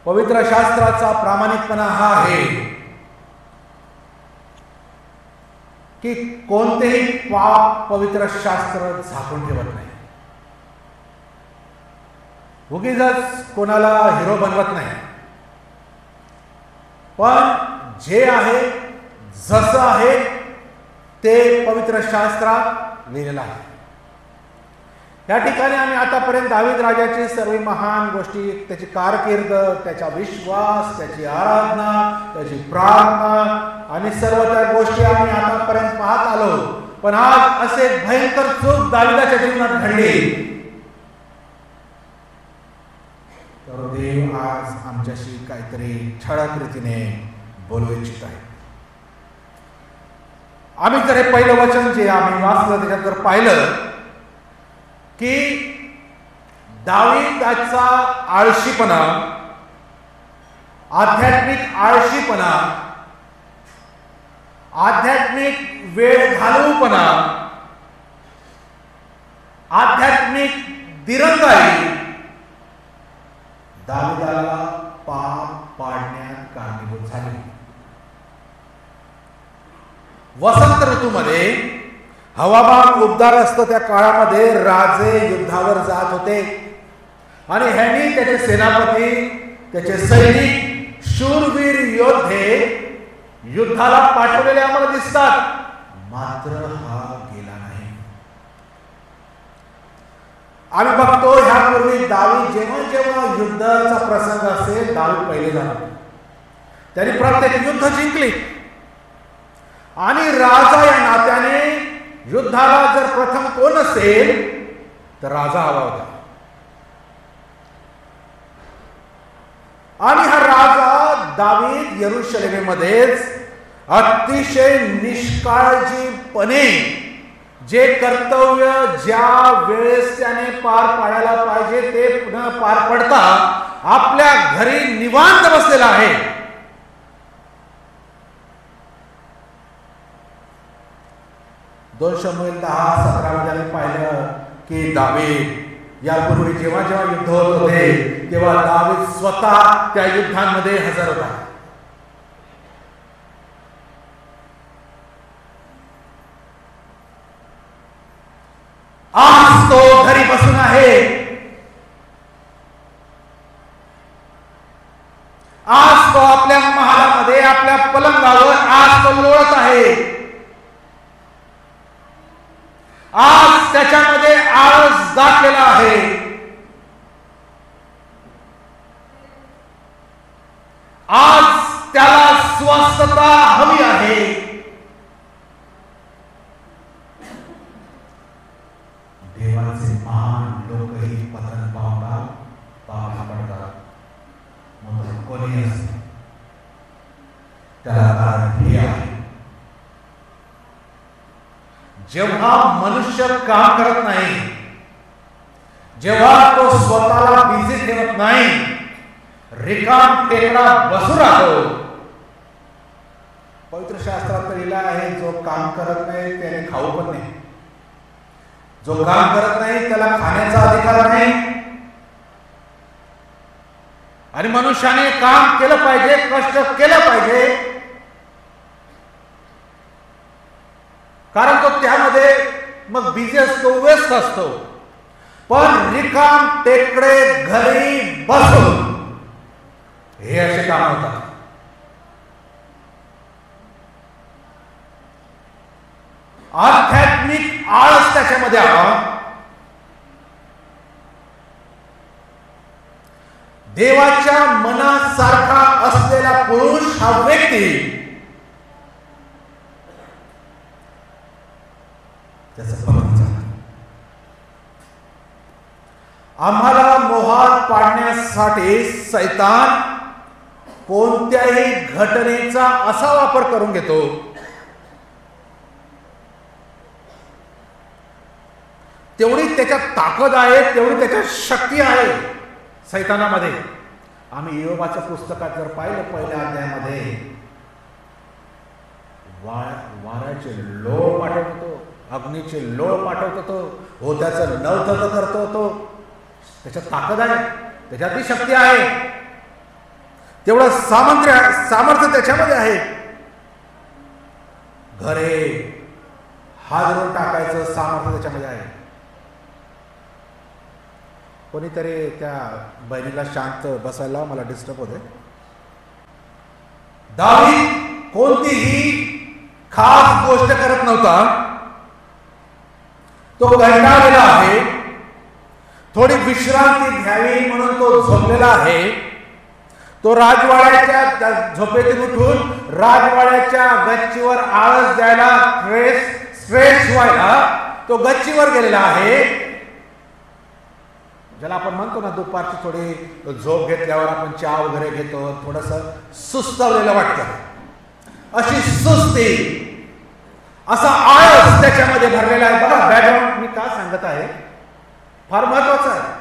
पवित्र शास्त्राचा प्रामाणिकपणा हा आहे की कोणतेही पाप पवित्र शास्त्र झाकून ठेवत नाही. उगीच कोणाला हिरो बनवत नाही. पण जे आहे जसं आहे ते पवित्र शास्त्रात लिहिलेलं आहे. या ठिकाणी आम्ही आतापर्यंत दावीद राजाची सर्व महान गोष्टी, त्याची कारकीर्द, त्याचा विश्वास, त्याची आराधना, त्याची प्रार्थना आणि सर्व त्या गोष्टी आम्ही आतापर्यंत पाहत आलो. पण आज असे भयंकर चूक दावीदाच्या जीवनात घडली. तर देव आज आमच्याशी काहीतरी ठळक रीतीने बोलू इच्छित आहे. आम्ही जर हे पहिलं वचन जे आम्ही वाचलं त्याच्यात जर पाहिलं की दावीदाचा आळशीपणा, आध्यात्मिक आळशीपणा, आध्यात्मिक वेळ घालवूपणा, आध्यात्मिक दिरंगाई दावीदाला पाप पाडण्यात कारणीभूत झाली. वसंत ऋतूमध्ये हवामान उबदार असतं. त्या काळामध्ये राजे युद्धावर जात होते आणि ह्यांनी त्याचे सेनापती, त्याचे सैनिक, शूरवीर योद्धे युद्धाला पाठवलेले आम्हाला दिसतात. मात्र हा गेला नाही. आम्ही बघतो ह्यापूर्वी दावीद जेव्हा जेव्हा युद्धाचा प्रसंग असेल दावीद पहिले जाणार. त्यांनी प्रत्येक युद्ध जिंकली आणि राजा या नात्याने युद्धाला जर प्रथम कोण असेल तर राजा हवा होता. आणि हा राजा दावीद यरूशलेमेमध्येच अतिशय निष्काळजीपणे जे कर्तव्य ज्या वेळेस त्याने पार पाडायला पाहिजे ते पुन्हा पार पडता आपल्या घरी निवांत बसलेला आहे. दोन शमूएल 10:17 पाहिलं की दावीद यापूर्वी जेव्हा जेव्हा युद्ध होत होते तेव्हा दावीद स्वतः त्या युद्धांमध्ये हजर होता. आज तो घरी बसून आहे. आज तो आपल्या महालामध्ये, आपल्या पलंगावर आज तो लोळत आहे. आज त्याच्यामध्ये आळस दाखलेला आहे. आज त्याला स्वस्थता हवी आहे. देवाचे महान लोकही पतन पावतात, पाप पडतात. म्हणून कोणी असे त्याला कारण हे आहे, जेव्हा मनुष्य काम करत नाही, जेव्हा तो स्वतःला बिझी ठेवत नाही, रिकाम टेकडा बसू राहतो. पवित्र शास्त्रात लिहिलं आहे जो काम करत नाही त्याने खाऊ पण नाही. जो काम करत नाही त्याला खाण्याचा अधिकार नाही. आणि मनुष्याने काम केलं पाहिजे, कष्ट केलं पाहिजे, कारण तो त्यामध्ये मग बिझी असतो, व्यस्त असतो. पण रिकाम टेकडे घरी बसून हे असे काम होतात. आध्यात्मिक आळस त्याच्यामध्ये आला. देवाच्या मनासारखा असलेला पुरुष हा व्यक्ती त्याचं पतन झालं. आम्हाला मोहात पाडण्यासाठी सैतान कोणत्याही घटनेचा असा वापर करून घेतो तेवढी त्याच्यात ताकद आहे, तेवढी त्याच्यात शक्ती आहे सैतानामध्ये. आम्ही योबाच्या पुस्तकात जर पाहिलं पहिल्या अध्यायामध्ये वाऱ्याचे लोळ पाठवतो, अग्नीचे लोळ पाठवतो, तो होत्याचं नवथत करतो, तो त्याच्यात ताकद आहे, त्याच्यातली शक्ती आहे. तेवढं सामर्थ्य त्याच्यामध्ये आहे. घरे हादरून टाकायचं सामर्थ्य त्याच्यामध्ये आहे. कोणीतरी त्या बहिणीला शांत बसायला, मला डिस्टर्ब होते. दावीद कोणतीही खास गोष्ट करत नव्हता. तो कंटाळलेला आहे, थोडी विश्रांती घ्यावी म्हणून तो झोपलेला आहे. तो राजवाड्याच्या झोपेतून उठून राजवाड्याच्या गच्चीवर आळस द्यायला, स्ट्रेस व्हायला तो गच्चीवर गेलेला आहे. ज्याला आपण म्हणतो ना, दुपारची थोडी झोप घेतल्यावर आपण चहा वगैरे घेतो, थोडंसं सुस्तवलेलं वाटतं. अशी सुस्ती, असा आळस त्याच्यामध्ये भरलेला आहे. बघा बॅकग्राऊंड मी का सांगत आहे, फार महत्वाचं आहे.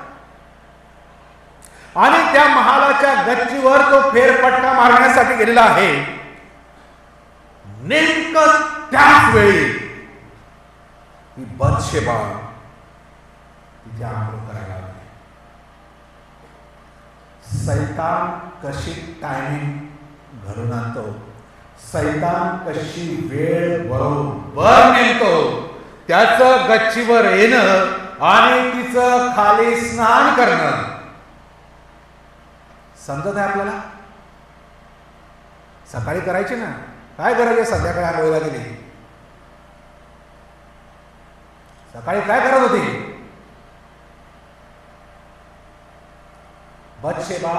आणि त्या महालाच्या गच्चीवर तो फेरफटका मारण्यासाठी गेलेला आहे. नेमकं त्याच वेळी ही बत्शेबा तिथे आंघोळ करायला लागली. सैतान कशी टायमिंग घडून आणतो, सैतान कशी वेळ बरोबर नेमतो. त्याचं गच्चीवर येणं आणि तिचं खाली स्नान करणं समजत आहे आपल्याला. सकाळी करायची ना, काय गरज आहे संध्याकाळी आंघोळीला गेली. सकाळी काय करत होती बत्शेबा?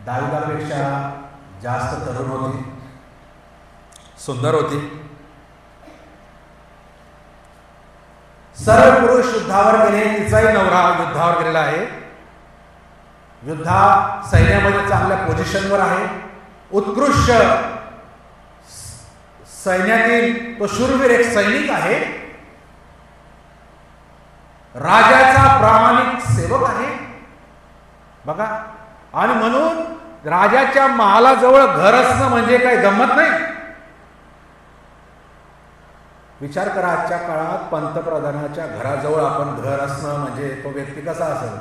दाविदापेक्षा जास्त तरुण होती, सुंदर होती. सर्व पुरुष युद्धावर गेले, तिचाही नवरा युद्धावर गेलेला आहे. सैन्यामध्ये चांगल्या पोझिशनवर आहे. उत्कृष्ट सैन्यातील तो शूरवीर एक सैनिक आहे. राजाचा प्रामाणिक सेवक आहे. बघा, आणि म्हणून राजाच्या महालाजवळ घर असणं म्हणजे काही गंमत नाही. विचार करा, आजच्या काळात पंतप्रधानाच्या घराजवळ आपण घर असणं म्हणजे तो व्यक्ती कसा असेल,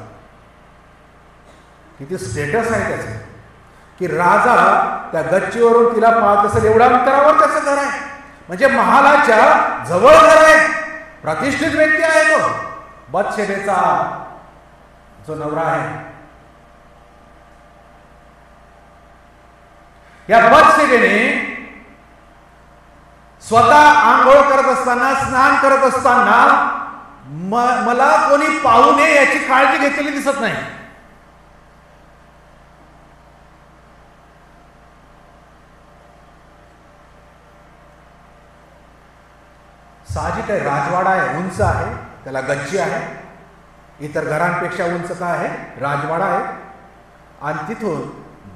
किती स्टेटस आहे त्याचं, की राजा त्या गच्चीवरून तिला पाहत असेल एवढ्या अंतरावर त्याचं घर आहे. म्हणजे महालाच्या जवळ घर आहे. प्रतिष्ठित व्यक्ती आहे तो. बत्शेबेचा जो नवरा आहे, या बत्शेबेने स्वतः आंघोळ करत असताना, स्नान करत असताना मला कोणी पाहू नये याची काळजी घेतलेली दिसत नाही. साहजिक आहे, राजवाडा आहे, उंच आहे, त्याला गच्ची आहे. इतर घरांपेक्षा उंच का आहे? राजवाडा आहे. आणि तिथून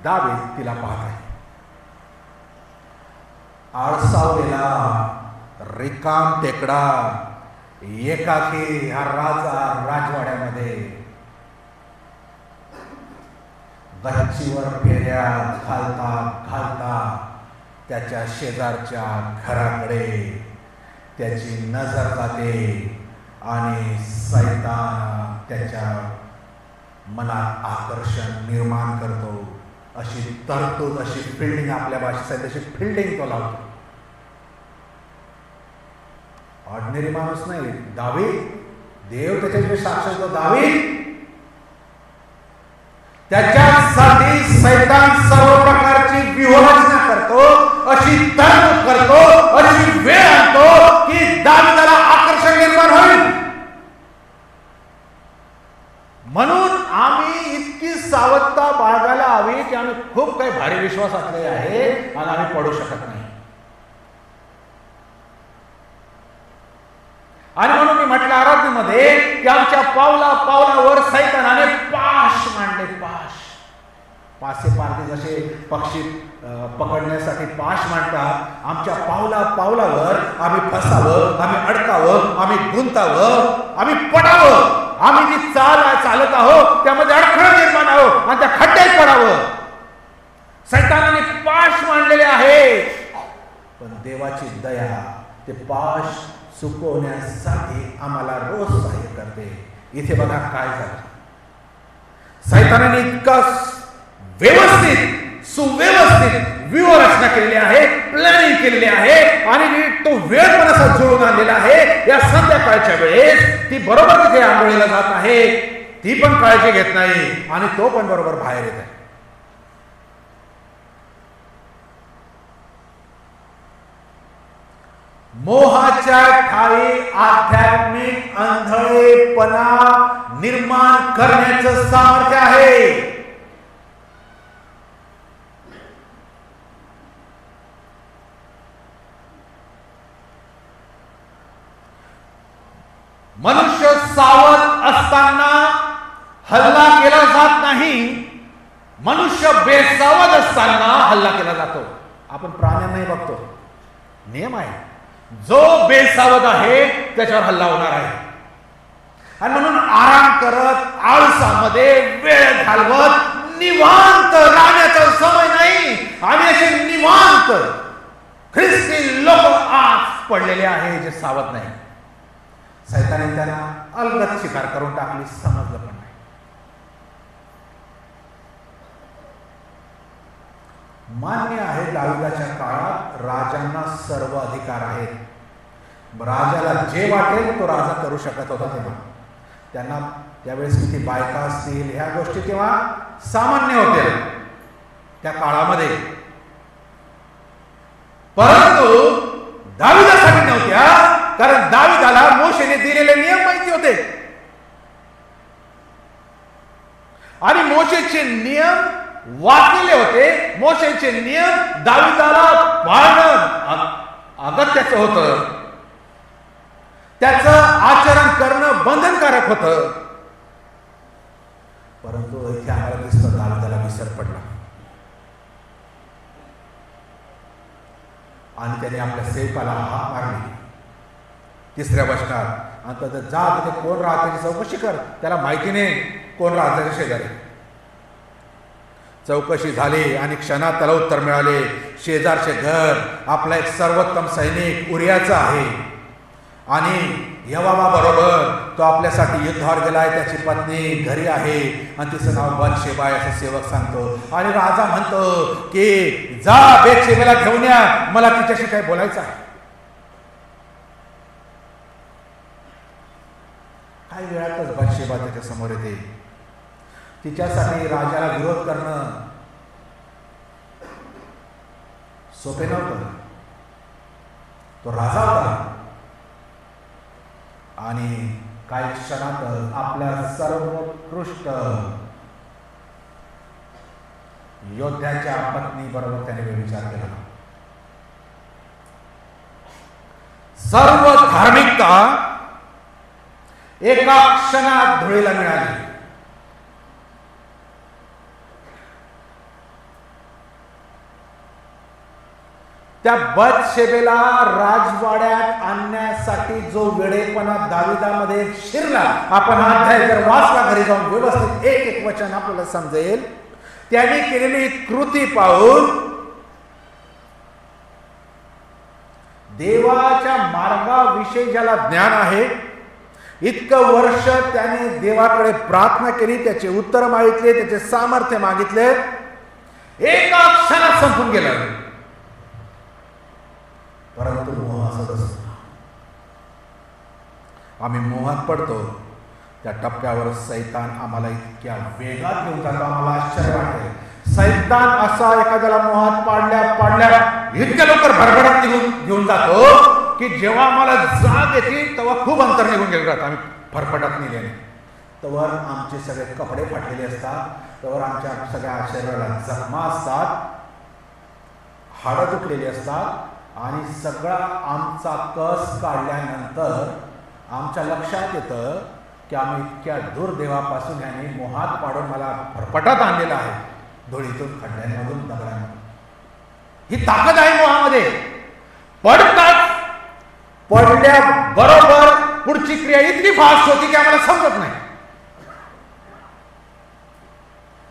दावीद तिला पाहत आहे. आळसावलेला रिकाम टेकडा एकाकी हा राजा राजवाड्यामध्ये गच्चीवर फेऱ्या घालता घालता त्याच्या शेजारच्या घराकडे त्याची नजर जाते आणि सैतान त्याच्या मनात आकर्षण निर्माण करतो. अशी तरतूद, अशी फिल्डिंग, आपल्या भाषेत आहे तशी फिल्डिंग तो लावतो. ऑर्डिनरी माणूस नाही दावीद. देव त्याच्याकडे साक्षात दावीद. त्याच्यासाठी सैतान सर्व प्रकारची व्यूहरचना करतो, अशी तरतूद करतो, अशी वेळ आणतो की दावीदाला आकर्षण निर्माण होईल. म्हणून आम्ही इतकी सावधता बाळगायला हवी की आम्ही खूप काही भारी विश्वास असले आहे आणि आम्ही पडू शकत नाही. आणि म्हणून मी म्हटलं आराधनेमध्ये की आमच्या पावला पावलावर सैतानाने पाश मांडले. पासे पारखे जसे पक्षी पकडण्यासाठी पाश मांडतात, आमच्या पावला पावलावर आम्ही फसावं, आम्ही अडकावं, आम्ही गुंतावं, आम्ही पडावं. आम्ही जी चालत आहोत त्यामध्ये अडखळ निर्माण आहोत आणि त्या खड्ड्यात पडावं. सैतानाने पाश मांडलेले आहे. पण देवाची दया ते पाश चुकवण्यासाठी आम्हाला रोज सहाय्य करते. इथे बघा काय झालं. सैतानाने इतका व्यवस्थित व्यूहरचना केलेली आहे, प्लॅनिंग केलेली आहे आणि तो वेळ पण असा जुळून आणलेला आहे. या संध्याकाळच्या वेळेस ती बरोबर तिथे आंघोळीला जात आहे, ती पण काळजी घेत नाही आणि तो पण बरोबर बाहेर येत आहे. मोहाच्या ठाई आध्यात्मिक आंधळेपणा निर्माण करण्याचं सामर्थ्य आहे. मनुष्य सावध असताना हल्ला केला जात नाही, मनुष्य बेसावध असताना हल्ला केला जातो. आपण प्राण्यांनाही बघतो, नियम आहे, जो बेसावध आहे त्याच्यावर हल्ला होणार आहे. आणि म्हणून आराम करत, आळसामध्ये वेळ घालवत निवांत राहण्याचा समय नाही. आणि असे निवांत ख्रिस्ती लोक आज पडलेले आहे जे सावध नाही. सैताने त्यांना अलगद शिकार करून टाकली, समजलं पण नाही. मान्य आहे, दाविदाच्या काळात राजांना सर्व अधिकार आहेत. राजाला जे वाटेल तो राजा करू शकत होता. तेव्हा त्यांना त्यावेळेस किती बायका असतील, ह्या गोष्टी तेव्हा सामान्य होत्या त्या काळामध्ये, परंतु दाविदासाठी नव्हत्या. कारण दाविदाला मोशेने दिलेले नियम माहिती होते आणि मोशेचे नियम वाचलेले होते. मोशेचे नियम दाविदाला पाळणं अगत्याचं होतं, त्याचं आचरण करणं बंधनकारक होतं. परंतु इथे आम्हाला दिसतं दाविदाला विसर पडला आणि त्याने आपल्या सेवकाला हाक मारली. तिसऱ्या वचनात आता जा तिथे कोण राहत त्याची चौकशी कर. त्याला माहिती नाही कोण राहत त्याच्या शेजारी. चौकशी झाली आणि क्षणात त्याला उत्तर मिळाले, शेजारचे घर आपला एक सर्वोत्तम सैनिक उरियाचा आहे आणि यहोवा बरोबर तो आपल्यासाठी युद्धावर गेलाय. त्याची पत्नी घरी आहे आणि तिचं नाव बतशेबा आहे असं सेवक सांगतो. आणि राजा म्हणतो की जा बेतशेबेला घेऊन या, मला तिच्याशी काय बोलायचं आहे. काही वेळातच बतशेबा त्याच्या समोर येते. तिच्यासाठी राजाला विरोध करणं सोपे नव्हतं. तो राजा होता आणि काही क्षणात आपल्या सर्वोत्कृष्ट योद्ध्याच्या पत्नी बरोबर त्याने व्यभिचार केला. सर्व धार्मिकता एका क्षणात धुळीला मिळाली. त्या बतशेबेला राजवाड्यात आणण्यासाठी जो वेडेपणा दाविदामध्ये शिरला, आपण हा अध्याय जर वाचला घरी जाऊन व्यवस्थित एक एक वचन आपल्याला समजेल. त्याने केलेली कृती पाहून देवाच्या मार्गाविषयी ज्याला ज्ञान आहे, इतकं वर्ष त्याने देवाकडे प्रार्थना केली, त्याचे उत्तर मागितले, त्याचे सामर्थ्य मागितले, एका क्षणात संपून गेलं. परंतु मोह असत असतो. आम्ही मोहात पडतो. त्या टप्प्यावर सैतान आम्हाला इतक्या वेगात घेऊन जातो, आम्हाला आश्चर्य वाटते. सैतान असा एखाद्याला मोहात पाडल्या इतक्या लवकर भरभराट घेऊन जातो की जेव्हा आम्हाला जाग येते तेव्हा खूप अंतर निघून गेलं राहतं. आम्ही फरफटत नाही. तेव्हा आमचे सगळे कपडे फाटलेले असतात, तेव्हा आमच्या सगळ्या शरीराला जखमा असतात, हाडं तुटलेली असतात आणि सगळा आमचा कस काढल्यानंतर आमच्या लक्षात येतं की आम्ही इतक्या दूर देवापासून याने मोहात पाडून मला फरफटात आणलेला आहे, धुळीतून, खड्ड्यांमधून, दगडांमधून. ही ताकद आहे मोहामध्ये. पडल्या बरोबर पुढची क्रिया इतकी फास्ट होती की आम्हाला समजत नाही,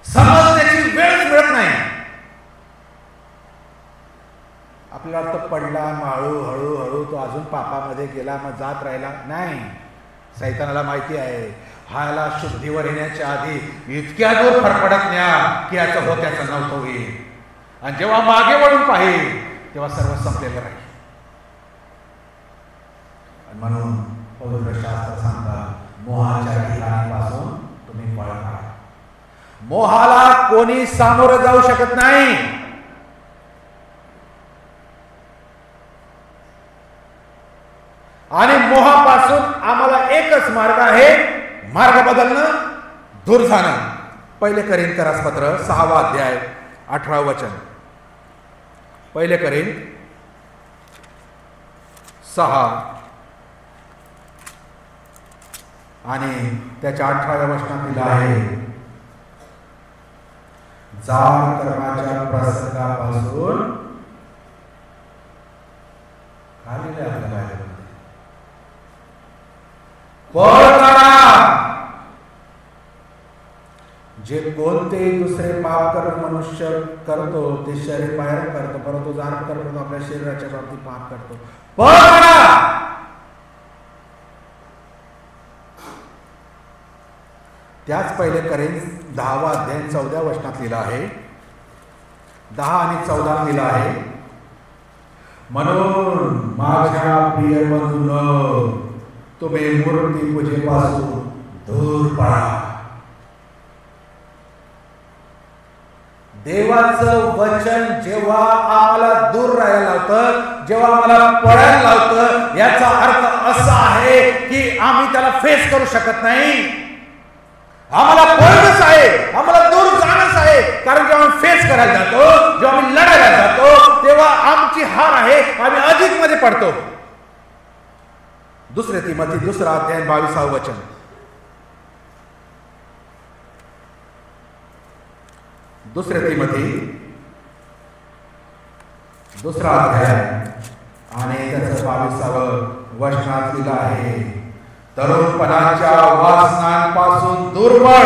समजण्याची वेळ मिळत नाही. आपल्याला तो पडला, हळूहळू तो अजून पापामध्ये गेला, मग जात राहिला नाही. सैतानाला माहिती आहे ह्याला शुद्धीवर येण्याच्या आधी इतक्या दूर फरफडत न्या की याचं होत्याचं नव्हतं होईल. आणि जेव्हा मागे वळून पाहिल तेव्हा सर्व संपलेलं राहील. आणि म्हणून पवित्र शास्त्र सांगतात मोहाच्या ठिकाणापासून तुम्ही पळ काढा. मोहाला कोणी सामोरं जाऊ शकत नाही. आणि मोहापासून आम्हाला एकच मार्ग आहे, मार्ग बदलणं, दूर जाणं. पहिले कोरिन्थीस पत्र 6 अध्याय 18 वचन. पहिले कोरिन्थीस 6 आणि त्याच्या 18व्या वचनात दिलं आहे, जाड कर्माच्या प्रसंगापासून खाली आपल्याला पळ काढा. जे कोणते दुसरे पाप करून मनुष्य करतो ते शरीर बाहेर करतो, परंतु जाण करतो आपल्या शरीराच्या बाबतीत पाप करतो. पळ काढा. त्याच पहिले कोरिन्थीस 10 अध्याय 14 वचनात लिहिलं आहे, 10 आणि 14 लिहिलं आहे, म्हणून माझ्या प्रिय बंधूंनो तुम्ही मूर्ती पूजेपासून दूर पळा. देवाचं वचन जेव्हा आम्हाला दूर राहायला लावतं, जेव्हा आम्हाला पळायला लावतं, याचा अर्थ असा आहे की आम्ही त्याला फेस करू शकत नाही. आम्हाला पळणंच आहे, आम्हाला दूर जाणंच आहे. कारण जेव्हा आम्ही फेस करायला जातो, जेव्हा आम्ही लढायला जातो, तेव्हा आमची हार आहे, आम्ही अधिक मध्ये पडतो. दुसरे तिमोथी 2 अध्याय 22 वचन. दुसरे तिमोथी 2 अध्याय आणि त्याचं 22 वचनात लिहिलं आहे, तरुणपणाच्या वासनांपासून दूर पळ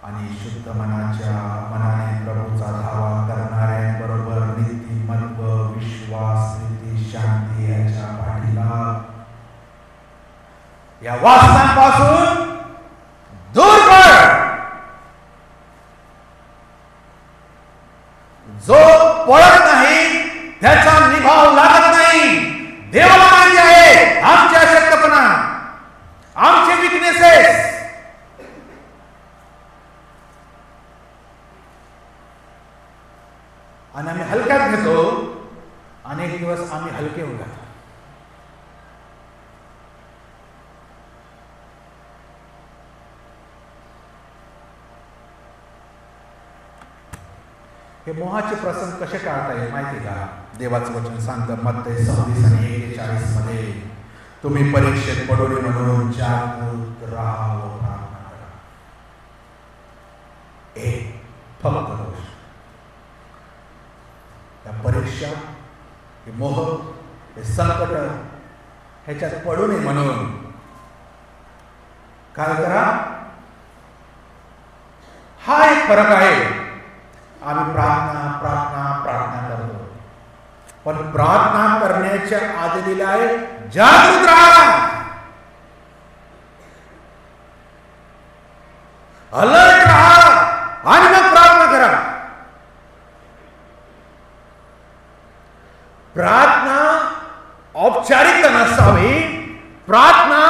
आणि शुद्ध मनाने प्रभूचा धावा करणाऱ्यांबरोबर नीतिमत्व, विश्वास, प्रीती, शांती याच्या पाठीला. या वासनांपासून दूर पळ. जो पळत नाही त्याचा निभाव लागत नाही. देवाला माहिती आहे आमची अशक्तपणा, आमचे विकनेसेस. आणि आम्ही हलक्यात घेतो. अनेक दिवस आम्ही हलके होऊन जातो. हे मोहाचे प्रसंग कसे टाळता येईल माहिती का? देवाचं वचन सांगतं मत्ते 26 आणि 41 मध्ये, तुम्ही परीक्षेत पडू नये म्हणून जागरूक राहा व प्रार्थना करा. एक फक्त दोष, या परीक्षा, हे मोह, हे संकट ह्याच्यात पडू नये म्हणून काय करा? हा एक फरक आहे. आम्ही प्रार्थना करतो, पण प्रार्थना करण्याच्या आधी लिहिलं आहे जागृत राहा, अलर्ट राहा आणि मग प्रार्थना करा. प्रार्थना औपचारिकता नसावी, प्रार्थना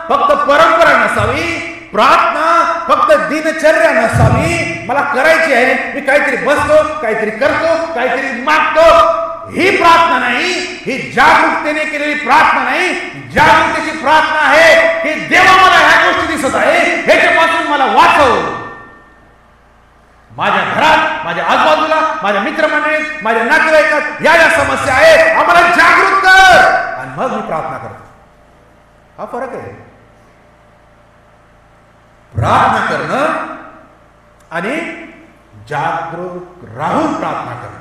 फक्त परंपरा नसावी, प्रार्थना फक्त दिनचर्या नसावी. मला करायची आहे, मी काहीतरी बसतो, काहीतरी करतो, काहीतरी मागतो, ही प्रार्थना नाही. ही जागरूकतेने केलेली प्रार्थना नाही. जागरूकतेची प्रार्थना आहे की देवा मला ह्या गोष्टी दिसत आहे, ह्याच्यापासून मला वाचव. माझ्या घरात, माझ्या आजूबाजूला, माझ्या मित्रमंडळीत, माझ्या नातेवाईकात या ज्या समस्या आहेत, आम्हाला जागरूक कर आणि मग मी प्रार्थना करतो. हा फरक आहे. प्रार्थना करणं आणि जागरूक राहून प्रार्थना करणं.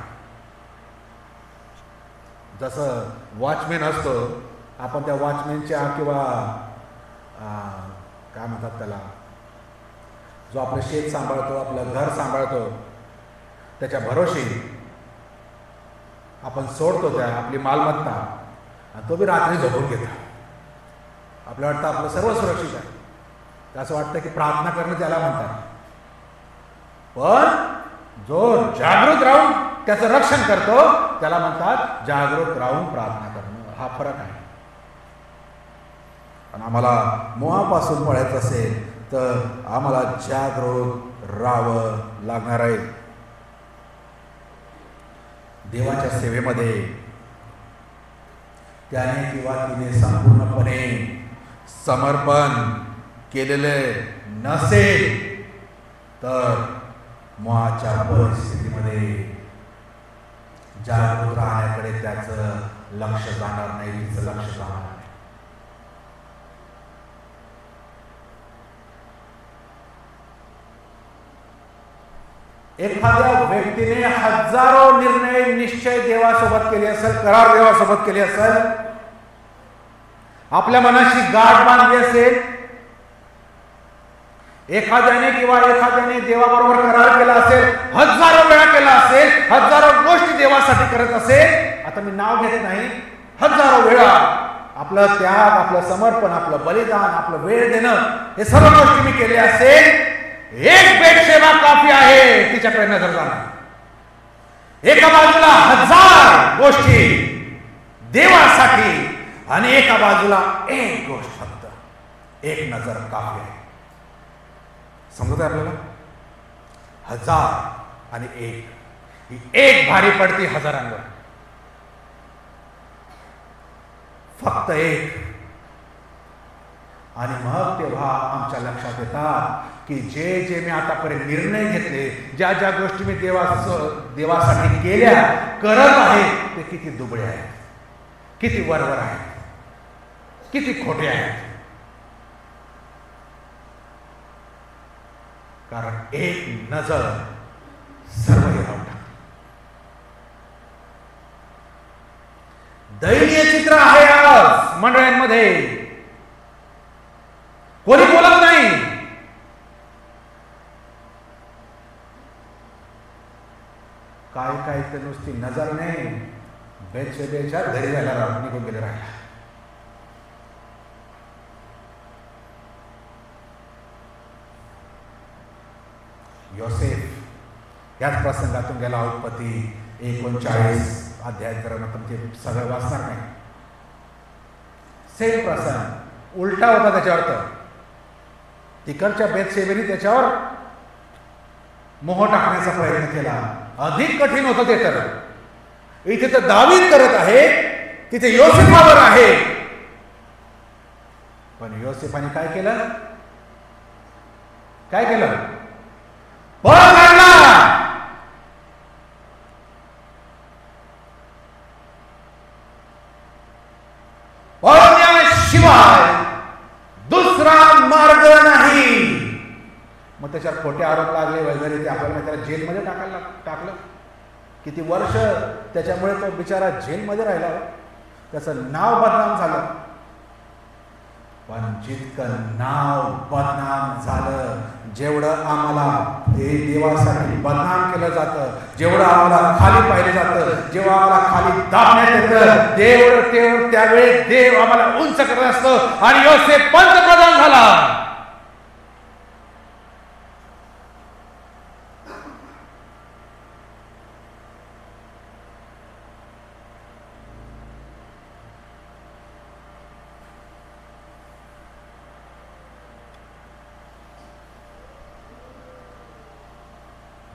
जसं वॉचमॅन असतो, आपण त्या वॉचमॅनच्या किंवा काय म्हणतात त्याला, जो आपलं शेत सांभाळतो, आपलं घर सांभाळतो, त्याच्या भरोशी आपण सोडतो त्या आपली मालमत्ता, आणि तो बी रात्री झोपून घेतो. आपल्याला वाटतं आपलं सर्व सुरक्षित आहे. असं वाटतं की प्रार्थना करणं त्याला म्हणतात. पण जो जागृत राहून त्याचं रक्षण करतो त्याला म्हणतात जागृत राहून प्रार्थना करणं. हा फरक आहे. आणि आम्हाला मोहापासून पळायचं असेल तर आम्हाला जागृत राहावं लागणार आहे. देवाच्या सेवेमध्ये त्याने किंवा तिने संपूर्णपणे समर्पण केलेले नसेल तर मोहाच्या परिस्थितीमध्ये जागृत राहण्याकडे त्याचं लक्ष जाणार नाही, तिचं लक्ष जाणार नाही. एखाद्या व्यक्तीने हजारो निर्णय निश्चय देवासोबत केले असेल, करार देवासोबत केले असेल, आपल्या मनाशी गाठ बांधली असेल, एखाद्याने किंवा एखाद्याने देवाबरोबर करार केला असेल, हजारो वेळा केला असेल, हजारो गोष्टी देवासाठी करत असेल, आता मी नाव घेत नाही, हजारो वेळा आपलं त्याग, आपलं समर्पण, आपलं बलिदान, आपलं वेळ देणं, हे सर्व गोष्टी मी केल्या असेल, एक बेटशेबा काफी आहे तिच्याकडे नजर जाणार. एका बाजूला हजार गोष्टी देवासाठी आणि एका बाजूला एक गोष्ट, फक्त एक नजर काफी आहे. समजत आहे आपल्याला? हजार आणि एक, ही एक भारी पडती हजारांवर, फक्त एक. आणि मग तेव्हा आमच्या लक्षात येतात की जे जे मी आतापर्यंत निर्णय घेतले, ज्या ज्या गोष्टी मी देवासाठी केल्या, करत आहे, ते किती दुबळे आहेत, किती वरवर आहेत, किती खोटे आहेत. कारण एक नजर सर्व हिरावून टाकते. दैनीय चित्र आहे आज मंडळांमध्ये. कोणी बोलत नाही. काय काय तर नुसती नजर नाही, बेचेच्या घरी जायला निघून गेले राहिला. योसेफ याच प्रसंगातून गेला. उत्पत्ती 39 अध्याय करून आपण ते सगळं वाचणार नाही. सेम प्रसंग उलटा होता त्याच्यावर. तर तिकडच्या बेतशेबेने त्याच्यावर मोह टाकण्याचा प्रयत्न केला. अधिक कठीण होतं ते. तर इथे तर दावीद करत आहे, तिथे योसेफावर आहे. पण योसेफाने काय केलं? काय केलं? पळ काढला. पळण्याशिवाय दुसरा मार्ग नाही. मग त्याच्यावर खोटे आरोप लागले वगैरे, ते आपल्याला त्याला जेलमध्ये टाकलं. किती वर्ष त्याच्यामुळे तो बिचारा जेलमध्ये राहिला. त्याचं नाव बदनाम झालं. पण जितकं नाव बदनाम झालं, जेवढं आम्हाला हे देवासाठी बदनाम केलं जातं, जेवढं आम्हाला खाली पाहिलं जातं, जेव्हा आम्हाला खाली दाबण्यात येतं, तेवढं त्यावेळेस देव आम्हाला उंच करत असतो. आणि योसेफ पंतप्रधान झाला.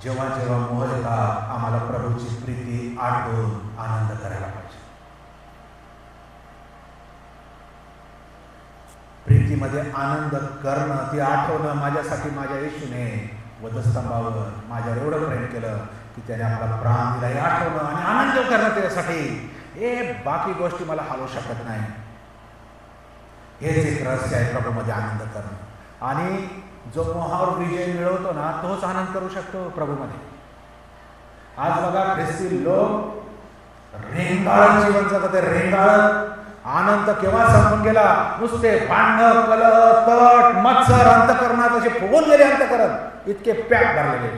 जेव्हा जेव्हा मोह येतात, आम्हाला प्रभूची प्रीती आठवून आनंद करायला पाहिजे. प्रीतीमध्ये आनंद करणं, ती आठवणं, माझ्यासाठी माझ्या येशूने वधस्तंभावर माझ्यावर एवढं प्रेम केलं की त्याने आपला प्राण दिला, हे आठवणं आणि आनंद करणं त्याच्यासाठी. हे बाकी गोष्टी मला हलवू शकत नाही. हेच एक रहस्य आहे प्रभूमध्ये आनंद करणं. आणि जो मोहावर विजय मिळवतो ना, तोच आनंद करू शकतो प्रभूमध्ये. आज बघा ख्रिस्ती लोक रेंगाळत जीवन जगत. रेंगाळत. आनंद केव्हा संपून गेला. नुसते भांडण, कलह, तट, मत्सर अंतकरणात असे फुगून गेले. अंतकरण इतके पॅक भरलेले.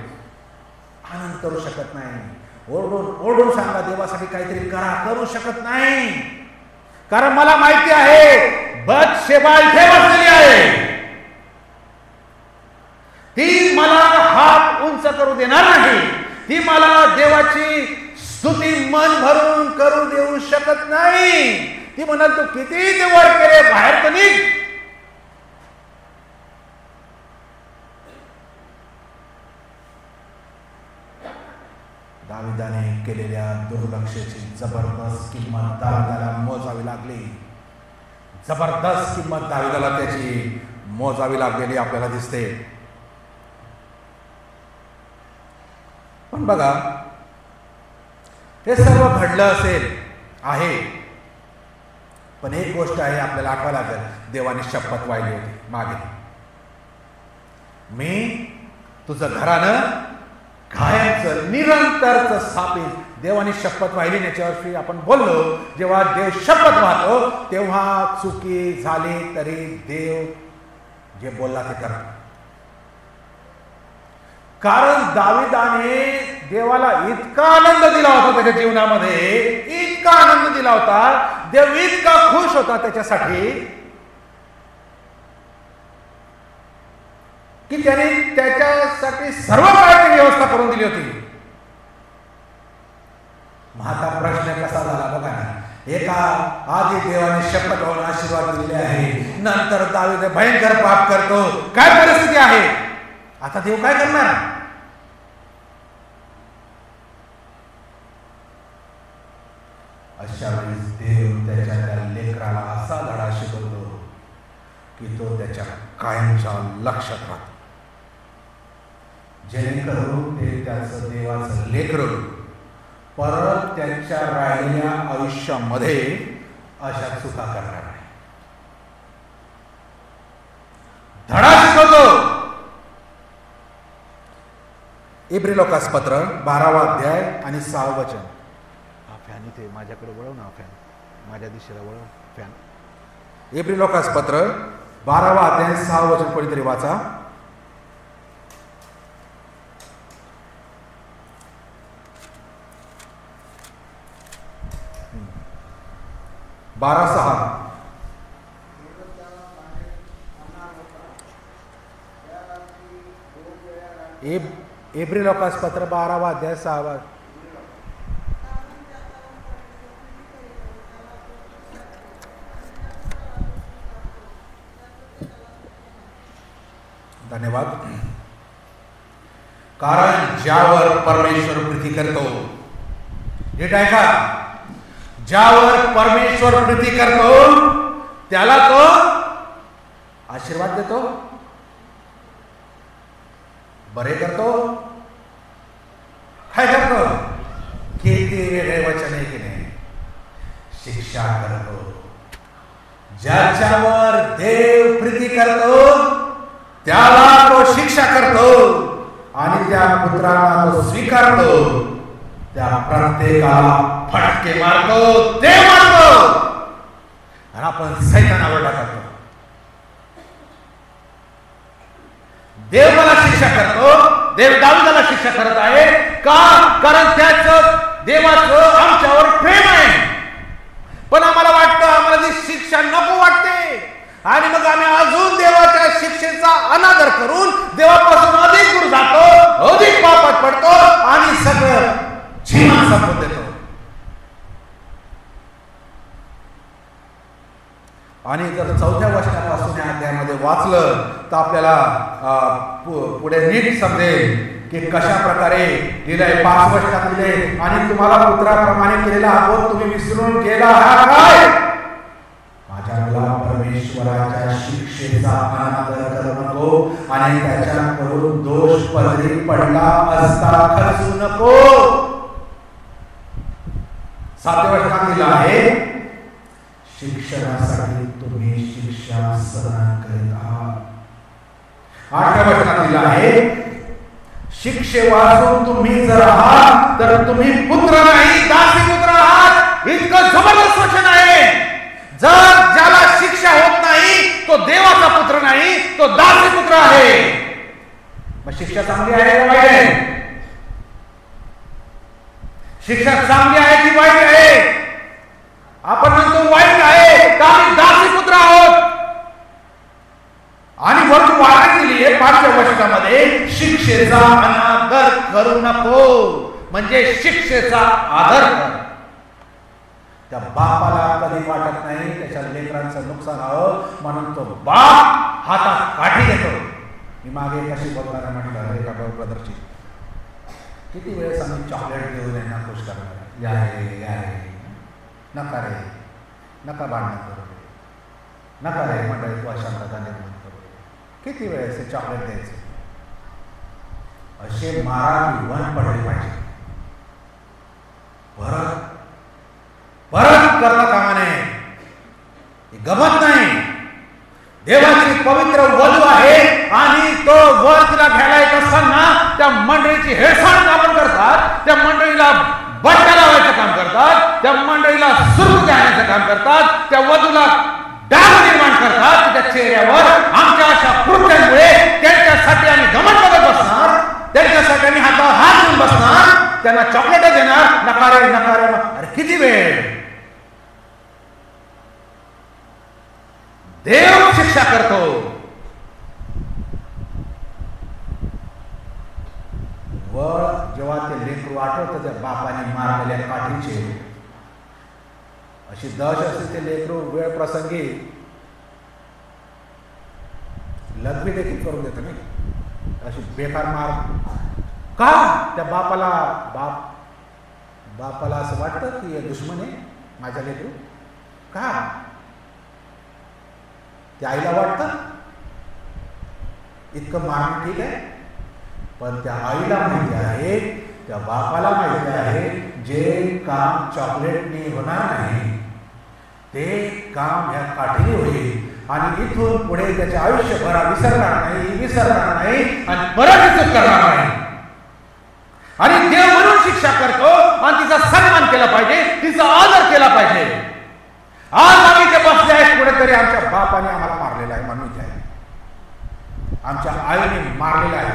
आनंद करू शकत नाही. ओरडून सांगा देवासाठी काहीतरी करा, करू शकत नाही. कारण मला माहिती आहे बतशेबा इथे बसलेली आहे. ती मला हात उंच करू देणार नाही. ती मला देवाची स्तुती मन भरून करू देऊ शकत नाही. ती म्हणाल तू किती ते वर केले, बाहेर तर निघ. दाविदाने केलेल्या दुर्लक्षाची जबरदस्त किंमत दाविदाला मोजावी लागली. जबरदस्त किंमत दाविदाला त्याची मोजावी लागलेली आपल्याला दिसते. पण बघा, हे सर्व घडलं असेल आहे, पण एक गोष्ट आहे आपल्याला आठवायला लागेल. देवाने शपथ वाहिली होती मागे, मी तुझं घरानं कायमचं निरंतरच स्थापित. देवाने शपथ वाहिली. याच्यावरती आपण बोललो, जेव्हा देव शपथ वाहतो तेव्हा चुकी झाली तरी देव जे बोलला ते करतो. कारण दाविदाने देवाला इतका आनंद दिला होता त्याच्या जीवनामध्ये, इतका आनंद दिला होता, देव इतका खुश होता त्याच्यासाठी की त्याने त्याच्यासाठी सर्व काळाची व्यवस्था करून दिली होती. माझा प्रश्न कसा झाला बघा ना. एका आधी देवाने शपथ वाहून आशीर्वाद दिले आहे, नंतर दावीद भयंकर पाप करतो. काय परिस्थिती आहे आता? देव काय करणार? अशा वेळेस देव त्याच्या त्या लेकराला असा धडा शिकवतो की तो त्याच्या कायमच्या लक्षात राहतो, जेणेकरून ते त्याचं देवाचं लेकरं परत त्यांच्या राहिलेल्या आयुष्यामध्ये अशा चुका करणार नाही. धडा शिकवतो. इब्रिलोकास पत्र 12वा अध्याय आणि 6वे वचन. हा फॅन इथे माझ्याकडे वळव ना, फॅन माझ्या दिशेला वळव फॅन. इब्रिलोकास पत्र 12वा अध्याय 6वे वचन कोणीतरी वाचा. 12:6. इब्रिलोकास पत्र 12वा अध्याय 6वा. धन्यवाद. कारण ज्यावर परमेश्वर प्रीती करतो, नीट ऐका, ज्यावर परमेश्वर प्रीती करतो त्याला तो आशीर्वाद देतो, बरे करतो. काय करतो? किती वेगळे वचन आहे की नाही. शिक्षा करतो. ज्याच्यावर देव प्रीती करतो त्याला तो शिक्षा करतो आणि त्या पुत्राला तो स्वीकारतो. त्या प्रत्येकाला फटके मारतो, देव मारतो आणि आपण सैतानावर टाकतो. देव मला शिक्षा करतो. देव दाविदाला शिक्षा करत आहे का? कारण त्याचं देवाचं आमच्यावर प्रेम आहे. पण आम्हाला वाटतं आम्हाला ती शिक्षा नको वाटते आणि मग आम्ही अजून देवाच्या शिक्षेचा अनादर करून देवापासून अधिक दूर जातो, अधिक पापात पडतो आणि सगळं जीवन संपवून देतो. आणि जर 4थ्या वचनापासून या अध्यायामध्ये वाचलं तर आपल्याला पुढे नीट समजेल की कशा प्रकारे लिहिलंय. 5 वचनात लिहिले, आणि तुम्हाला पुत्राप्रमाणे केलेला बोध तुम्ही विसरून गेला आहात काय? माझ्या मुला परमेश्वराच्या शिक्षेचा अनादर करू नको आणि त्याच्याकडून दोष पदरी पडला असता खचू नको. 7व्या वचनात लिहिलं आहे, शिक्षणासाठी तुम्ही शिक्षा सहन करीत आहात. 8व्या वचनात लिहिलं आहे, शिक्षेवाचून तुम्ही जर आहात तर तुम्ही पुत्र नाही दासी पुत्र आहात. इतकं जबरदस्त वचन आहे. जर ज्याला शिक्षा होत नाही तो देवाचा पुत्र नाही, तो दासी पुत्र आहे. मग शिक्षा चांगली आहे की वाईट आहे? शिक्षा चांगली आहे की वाईट आहे? आपण म्हणतो वाईट आहे का आम्ही दासी पुत्र आहोत. आणि वरून वाढत दिली आहे 5व्या वचनामध्ये, शिक्षा शिक्षेचा अनादर करू नको, म्हणजे शिक्षेचा आदर कर. त्या बापाला कधी वाटत नाही त्याच्या लेकरांचं नुकसान व्हावं, म्हणून तो बाप हातात काठी घेतो. मी मागे कशी बोलताना म्हटलं एका ब्रदरची, किती वेळेस आम्ही चॉकलेट देऊन यांना खुश करणार, या रे नका रे, नका भांडण करू रे, नका रे मंडळी तू अशांतता निर्माण करू. किती वेळेस हे चॉकलेट द्यायचे, असे मारा वन पडले पाहिजे. परत परत करता कामा नये, गमत नाही. देवाची पवित्र वधू आहे आणि तो वर तिला घ्यायला येत असताना त्या मंडळीची हेळसांड कामं करतात, त्या मंडळीला बटका लावायचं काम करतात, त्या मंडळीला सुरू द्यायचं काम करतात, त्या वधूला डाग निर्माण करतात त्या चेहऱ्यावर. आमच्या अशा कृत्यांमुळे त्यांच्यासाठी आम्ही गमत बघत बसणार, त्यांच्यासाठी आम्ही हातावर हात घेऊन बसणार, त्यांना चॉकलेट देणार. नकारे नकारे. अरे किती वेळ देव शिक्षा करतो. व जेव्हा ते लेकरू आठवतं त्या बापाने मारलेल्या काठीचे, अशी दश असते ते लेकरू वेळ प्रसंगी लग्न देखील करून देत नाही, अशी बेकार मार. का त्या बापाला असं वाटतं की हे दुश्मन आहे माझ्या लेकरू. का त्या आईला वाटतं इतकं मारणं ठीक आहे, पण त्या आईला माहिती आहे, त्या बापाला माहिती आहे, जे काम चॉकलेटने होणार नाही ते काम ह्या काठीने होईल. आणि इथून पुढे त्याच्या आयुष्यभर विसरणार नाही आणि परत चूक करणार नाही. आणि देव म्हणून शिक्षा करतो आणि तिचा सन्मान केला पाहिजे, तिचा आदर केला पाहिजे. आज आम्ही ते बसले आहेत, कुठेतरी आमच्या बापाने आम्हाला मारलेला आहे, म्हणून आहे आमच्या आईने मारलेला आहे,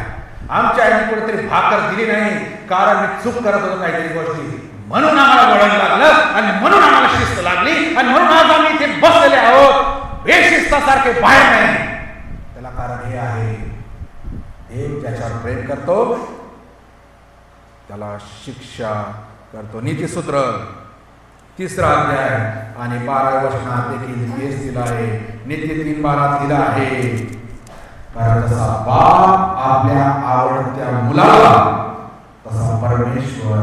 आमच्या आईने कुठेतरी भाकर दिली नाही, कारण मी चूक करत होतो काहीतरी गोष्टी, म्हणून आम्हाला वळण लागलं आणि म्हणून आम्हाला शिस्त लागली आणि म्हणून आज आम्ही इथे बसलेले आहोत बेशिस्तासारखे बाहेर नाही. त्याला कारण हे आहे, देव ज्याच्यावर प्रेम करतो त्याला शिक्षा करतो. नीतिसूत्र 3रा अध्याय आणि 12व्या वचनात देखील तेच दिलं आहे. नीती 3:12 दिलं आहे, कारण जसा बाप आपल्या आवडत्या मुलाला तसा परमेश्वर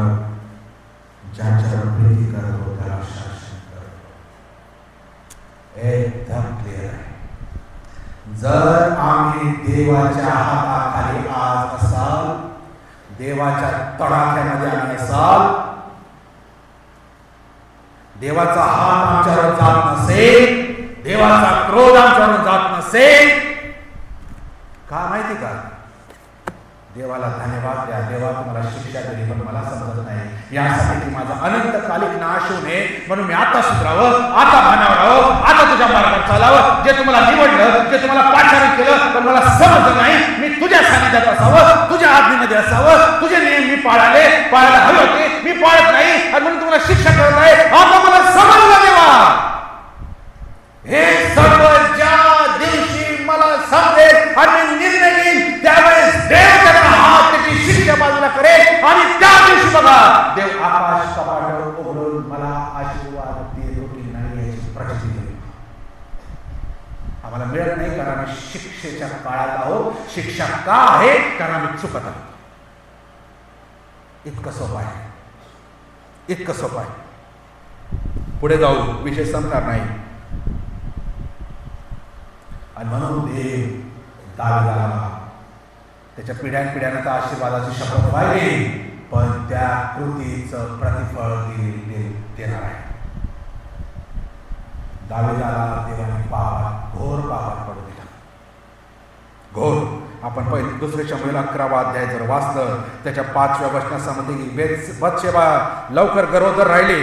ज्याच्यावर प्रीती करतो त्याला शासन करतो. एकदम क्लिअर आहे. जर आम्ही देवाच्या हाताखाली आज असाल, देवाच्या तडाख्यामध्ये आम्ही असाल, देवाचा हात आमच्यावर जात नसेल, देवाचा क्रोध आमच्यावर जात नसेल, का माहिती का? देवाला धन्यवाद द्या, देवा तुम्हाला शिक्षा दिली पण मला समजत नाही, यासाठी की माझा अनंतकालिक नाश होऊ नये म्हणून मी आता सुधरावं, आता भानावर राहावं, आता तुझ्या मार्गावर चालावं. जे तुम्हाला निवडलं, जे तुम्हाला पाचारण केलं पण मला समजलं नाही, मी तुझ्या सानिध्यात असावं, तुझ्या आज्ञेमध्ये असावं, तुझे नियम मी पाळायला हवे होते, मी पाळत नाही आणि म्हणून तुम्हाला शिक्षा करत आहे. आता मला समजलं देवा, हे सर्व ज्या दिवशी मला समजेल आणि निर्णय घेईन त्यावेळेस देव त्याचा हात त्याची शिक्षा बाजूला करेल आणि त्या दिवशी बघा देव आकाश कपाटावर उघडून मला आशीर्वाद देतो की नाही याची प्रचिती देईल. आम्हाला मिळत नाही कारण आम्ही शिक्षेच्या काळात आहोत. शिक्षा का आहे? कारण आम्ही चुकत आहोत. इतकं सोपं आहे, इतकं सोपं आहे. पुढे जाऊ, विषय संपणार नाही. आणि म्हणून देव दाविदाला त्याच्या पिढ्यानपिढ्यानंतर आशीर्वादाची शपथ वाहिली, पण त्या कृतीचं प्रतिफळ देणार आहे. दाविदाला देवाने घोर पापात पडू दिला, घोर. आपण पहिले 2 शमूएल 11वा अध्याय जर वाचलं, त्याच्या 5व्या वचनामध्ये बत्शेबा लवकर गरोदर राहिली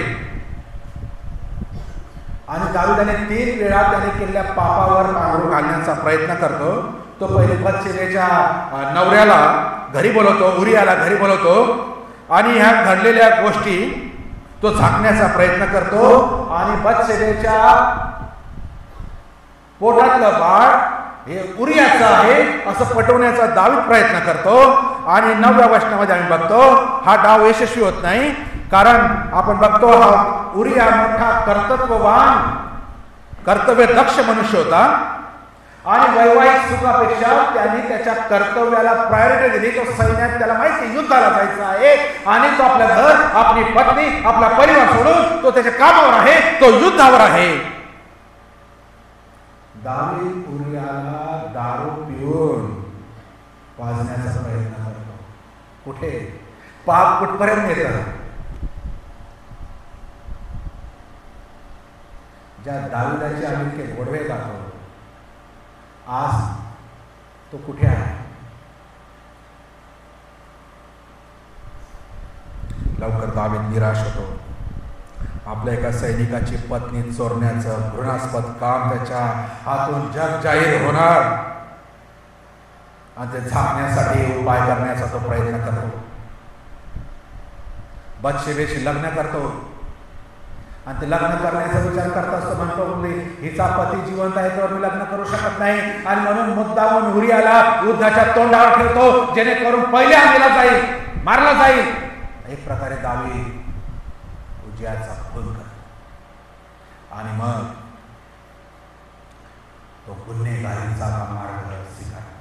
आणि दाविदाने 3 वेळा त्याने केलेल्या पापावर पांघरूण घालण्याचा प्रयत्न करतो. तो पहिले बत्शेबेच्या नवऱ्याला घरी बोलवतो, उरियाला घरी बोलवतो आणि ह्या घडलेल्या गोष्टी तो झाकण्याचा प्रयत्न करतो आणि बत्शेबेच्या पोटातलं बाळ हे उरियाचं आहे असं पटवण्याचा दावीद प्रयत्न करतो आणि 9व्या वचनामध्ये आम्ही बघतो हा डाव यशस्वी होत नाही, कारण आपण बघतो हा उरिया मोठा कर्तृत्ववान कर्तव्यदक्ष मनुष्य होता आणि वैवाहिक सुखापेक्षा त्यांनी त्याच्या कर्तव्याला प्रायोरिटी दिली. तो सैन्यात त्याला माहिती युद्धाला जायचं आहे आणि तो आपलं घर, आपली पत्नी, आपला परिवार सोडून तो त्याच्या कामावर आहे, तो युद्धावर आहे. दावीद उरियाला दारू पिऊन वाजण्याचा प्रयत्न करतो. कुठे पाप कुठपर्यंत येतं? ज्या दाविदाचे आम्ही इतके गोडवे गातो आज तो कुठे आहे? लवकर दावीद निराश होतो. आपल्या एका सैनिकाची पत्नी चोरण्याचं घृणास्पद काम त्याच्या हातून जग जाहीर होणार आणि ते झाकण्यासाठी उपाय करण्याचा तो प्रयत्न करतो. बत्शेबेशी लग्न करतो आणि ते लग्न करण्याचा विचार करत असतो. म्हणतो हिचा पती जिवंत आहे तर मी लग्न करू शकत नाही आणि म्हणून मुद्दामून उरियाला युद्धाच्या तोंडावर ठेवतो जेणेकरून पहिले आम्हाला जाईल, मारला जाईल. एक प्रकारे दावीद उजियाचा खून करतो आणि मग तो गुन्हेगारीचा मार्ग स्वीकारतो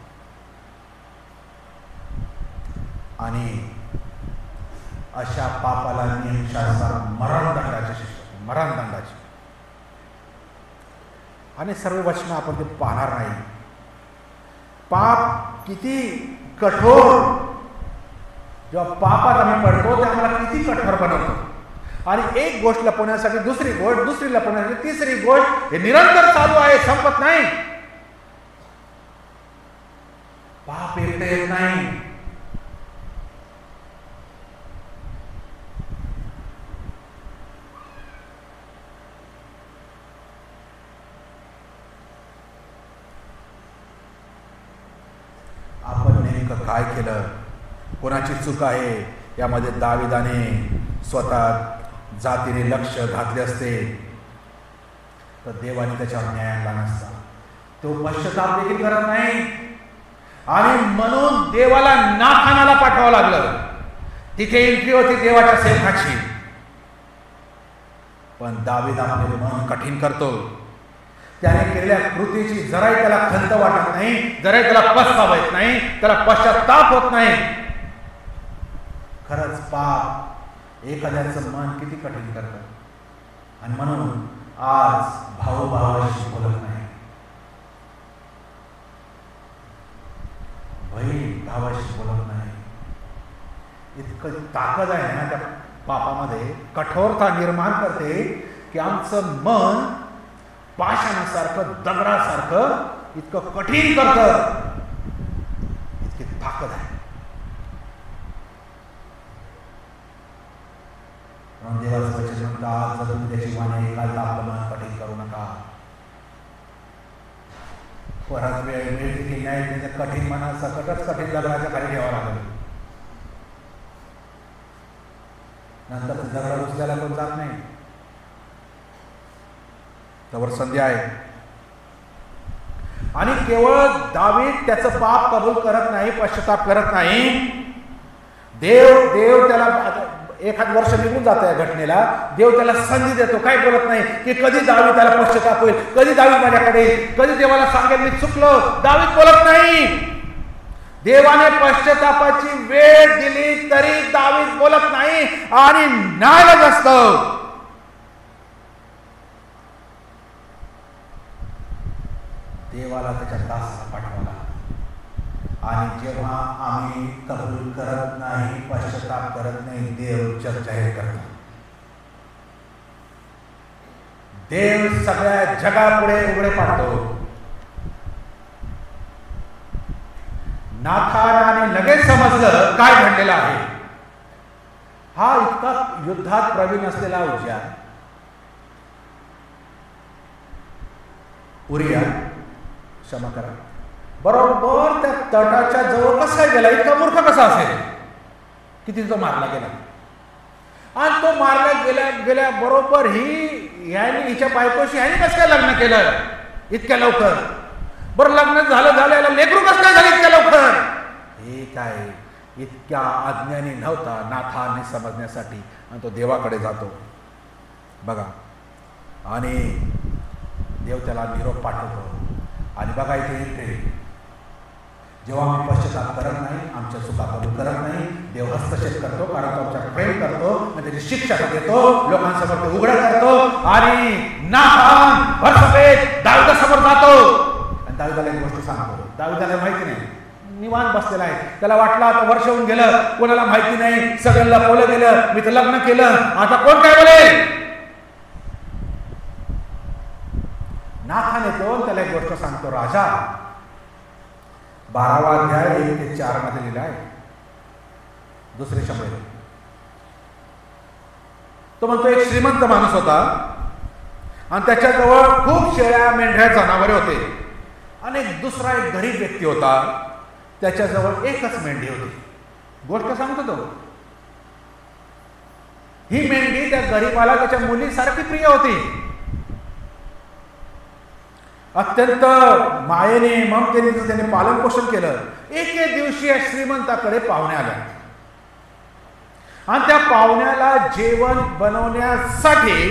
आणि अशा पापाला नियमशास्त्रात मरणदंडाची शिक्षा, मरणदंडाची. आणि सर्व वचनं आपण ते पाहणार नाही. पाप किती कठोर, जेव्हा पापात आम्ही पडतो ते आम्हाला किती कठोर बनवतो आणि एक गोष्ट लपवण्यासाठी दुसरी गोष्ट, दुसरी लपवण्यासाठी तिसरी गोष्ट, हे निरंतर चालू आहे, संपत नाही. पाप एकटे येत नाही. काय केलं, कोणाची चूक आहे यामध्ये दाविदाने स्वतः जातीने लक्ष घातले असते तर देवाने त्याच्यावर न्याय आणला नसता. तो पश्चाताप देखील करत नाही आणि म्हणून देवाला नाथानाला पाठवावं लागलं. तिथे एंट्री होती देवाच्या सेवकाची. पण दावीद आपले मन कठीण करतो. त्याने केलेल्या कृतीची जराही त्याला खंत वाटत नाही, जराही त्याला पस्तावा येत नाही, त्याला पश्चाताप होत नाही. खरंच पाप एखाद्याचं मन किती कठीण करतं आणि म्हणून आज भाऊ भावाशी बोलत नाही, बहीण भावाशी बोलत नाही. इतकं ताकद आहे ना त्या पापामध्ये, कठोरता निर्माण करते की आमचं मन पाषाणासारखं, दगडासारखं इतकं कठीण करतं. इतकी ताकद आहे. देवाचं वचन म्हणतात, जर तुम्ही त्याची वाणी ऐकाल तर आपलं मन कठीण करू नका. परत वेळ मिळते की नाही त्याच्या कठीण मनात सकटच कठीण दगडाच्या खाली ठेवावं लागेल. नंतर दगड उचलायला कोण जात नाही. त्यावर संधी आहे. आणि केवळ दावीद त्याचं पाप कबूल करत नाही, पश्चाताप करत नाही. देव त्याला एखाद वर्ष निघून जातं या घटनेला. देव त्याला संधी देतो. काय बोलत नाही की कधी दावीद त्याला पश्चाताप होईल, कधी दावीद माझ्याकडे येईल, कधी देवाला सांगेल मी चुकलो. दावीद बोलत नाही. देवाने पश्चातापाची वेळ दिली तरी दावीद बोलत नाही आणि नाईलाज असतं. देवाला त्याच्या दासाला पाठवला. आणि जेव्हा आम्ही कबूल करत नाही, पश्चाताप करत नाही, देव जग जाहीर करतो. देव सगळ्या जगापुढे उघडे पाडतो. नाथानाने लगेच समजलं काय घडलेलं आहे. हा इतका युद्धात प्रवीण असलेला उजिया, उरिया, क्षमा करा, बरोबर त्या तटाच्या जवळ कसा गेला, इतका मूर्ख कसा असेल की तिथं मारला गेला. आणि तो मारला गेल्या बरोबर हिच्या बायकोशी ह्याने कसं काय लग्न केलं इतक्या लवकर. बरं लग्न झालं याला लेकरू कसं काय झाले इतक्या लवकर? हे काय इतक्या अज्ञानी नव्हता नाथान समजण्यासाठी, आणि तो देवाकडे जातो बघा, आणि देव त्याला निरोप पाठवतो. आणि बघा इथे येते, जेव्हा आम्ही पश्चाताप करत नाही, आमच्या चुका कबूल करत नाही, देव हस्तक्षेप करतो, कारण तो आमच्यावर प्रेम करतो, म्हणजे त्याची शिक्षा देतो, लोकांसमोर ते उघड करतो. आणि नाथान भरसपेट दाविदासमोर जातो आणि दाविदाला एक गोष्ट सांगतो. दाविदाला माहिती नाही, निवांत बसलेला आहे, त्याला वाटलं आता वर्ष होऊन गेलं, कोणाला माहिती नाही, सगळ्यांना लपवलं गेलं, मी तर लग्न केलं, आता कोण काय बोलेल. नाथान येतो, त्याला एक गोष्ट सांगतो. राजा 12वा अध्याय 1 ते 4 मध्ये लिहिला आहे, दुसरे शब्द. तो म्हणतो एक श्रीमंत माणूस होता आणि त्याच्याजवळ खूप शेळ्या मेंढ्या जनावरे होते. आणि दुसरा एक गरीब व्यक्ती होता, त्याच्याजवळ एकच मेंढी होती. गोष्ट सांगतो तो, ही मेंढी त्या गरीबाला त्याच्या मुलीसारखी प्रिय होती. अत्यंत मायेने ममतेने त्याने पालन पोषण केलं. एके दिवशी या श्रीमंताकडे पाहुणे आले आणि त्या पाहुण्याला जेवण बनवण्यासाठी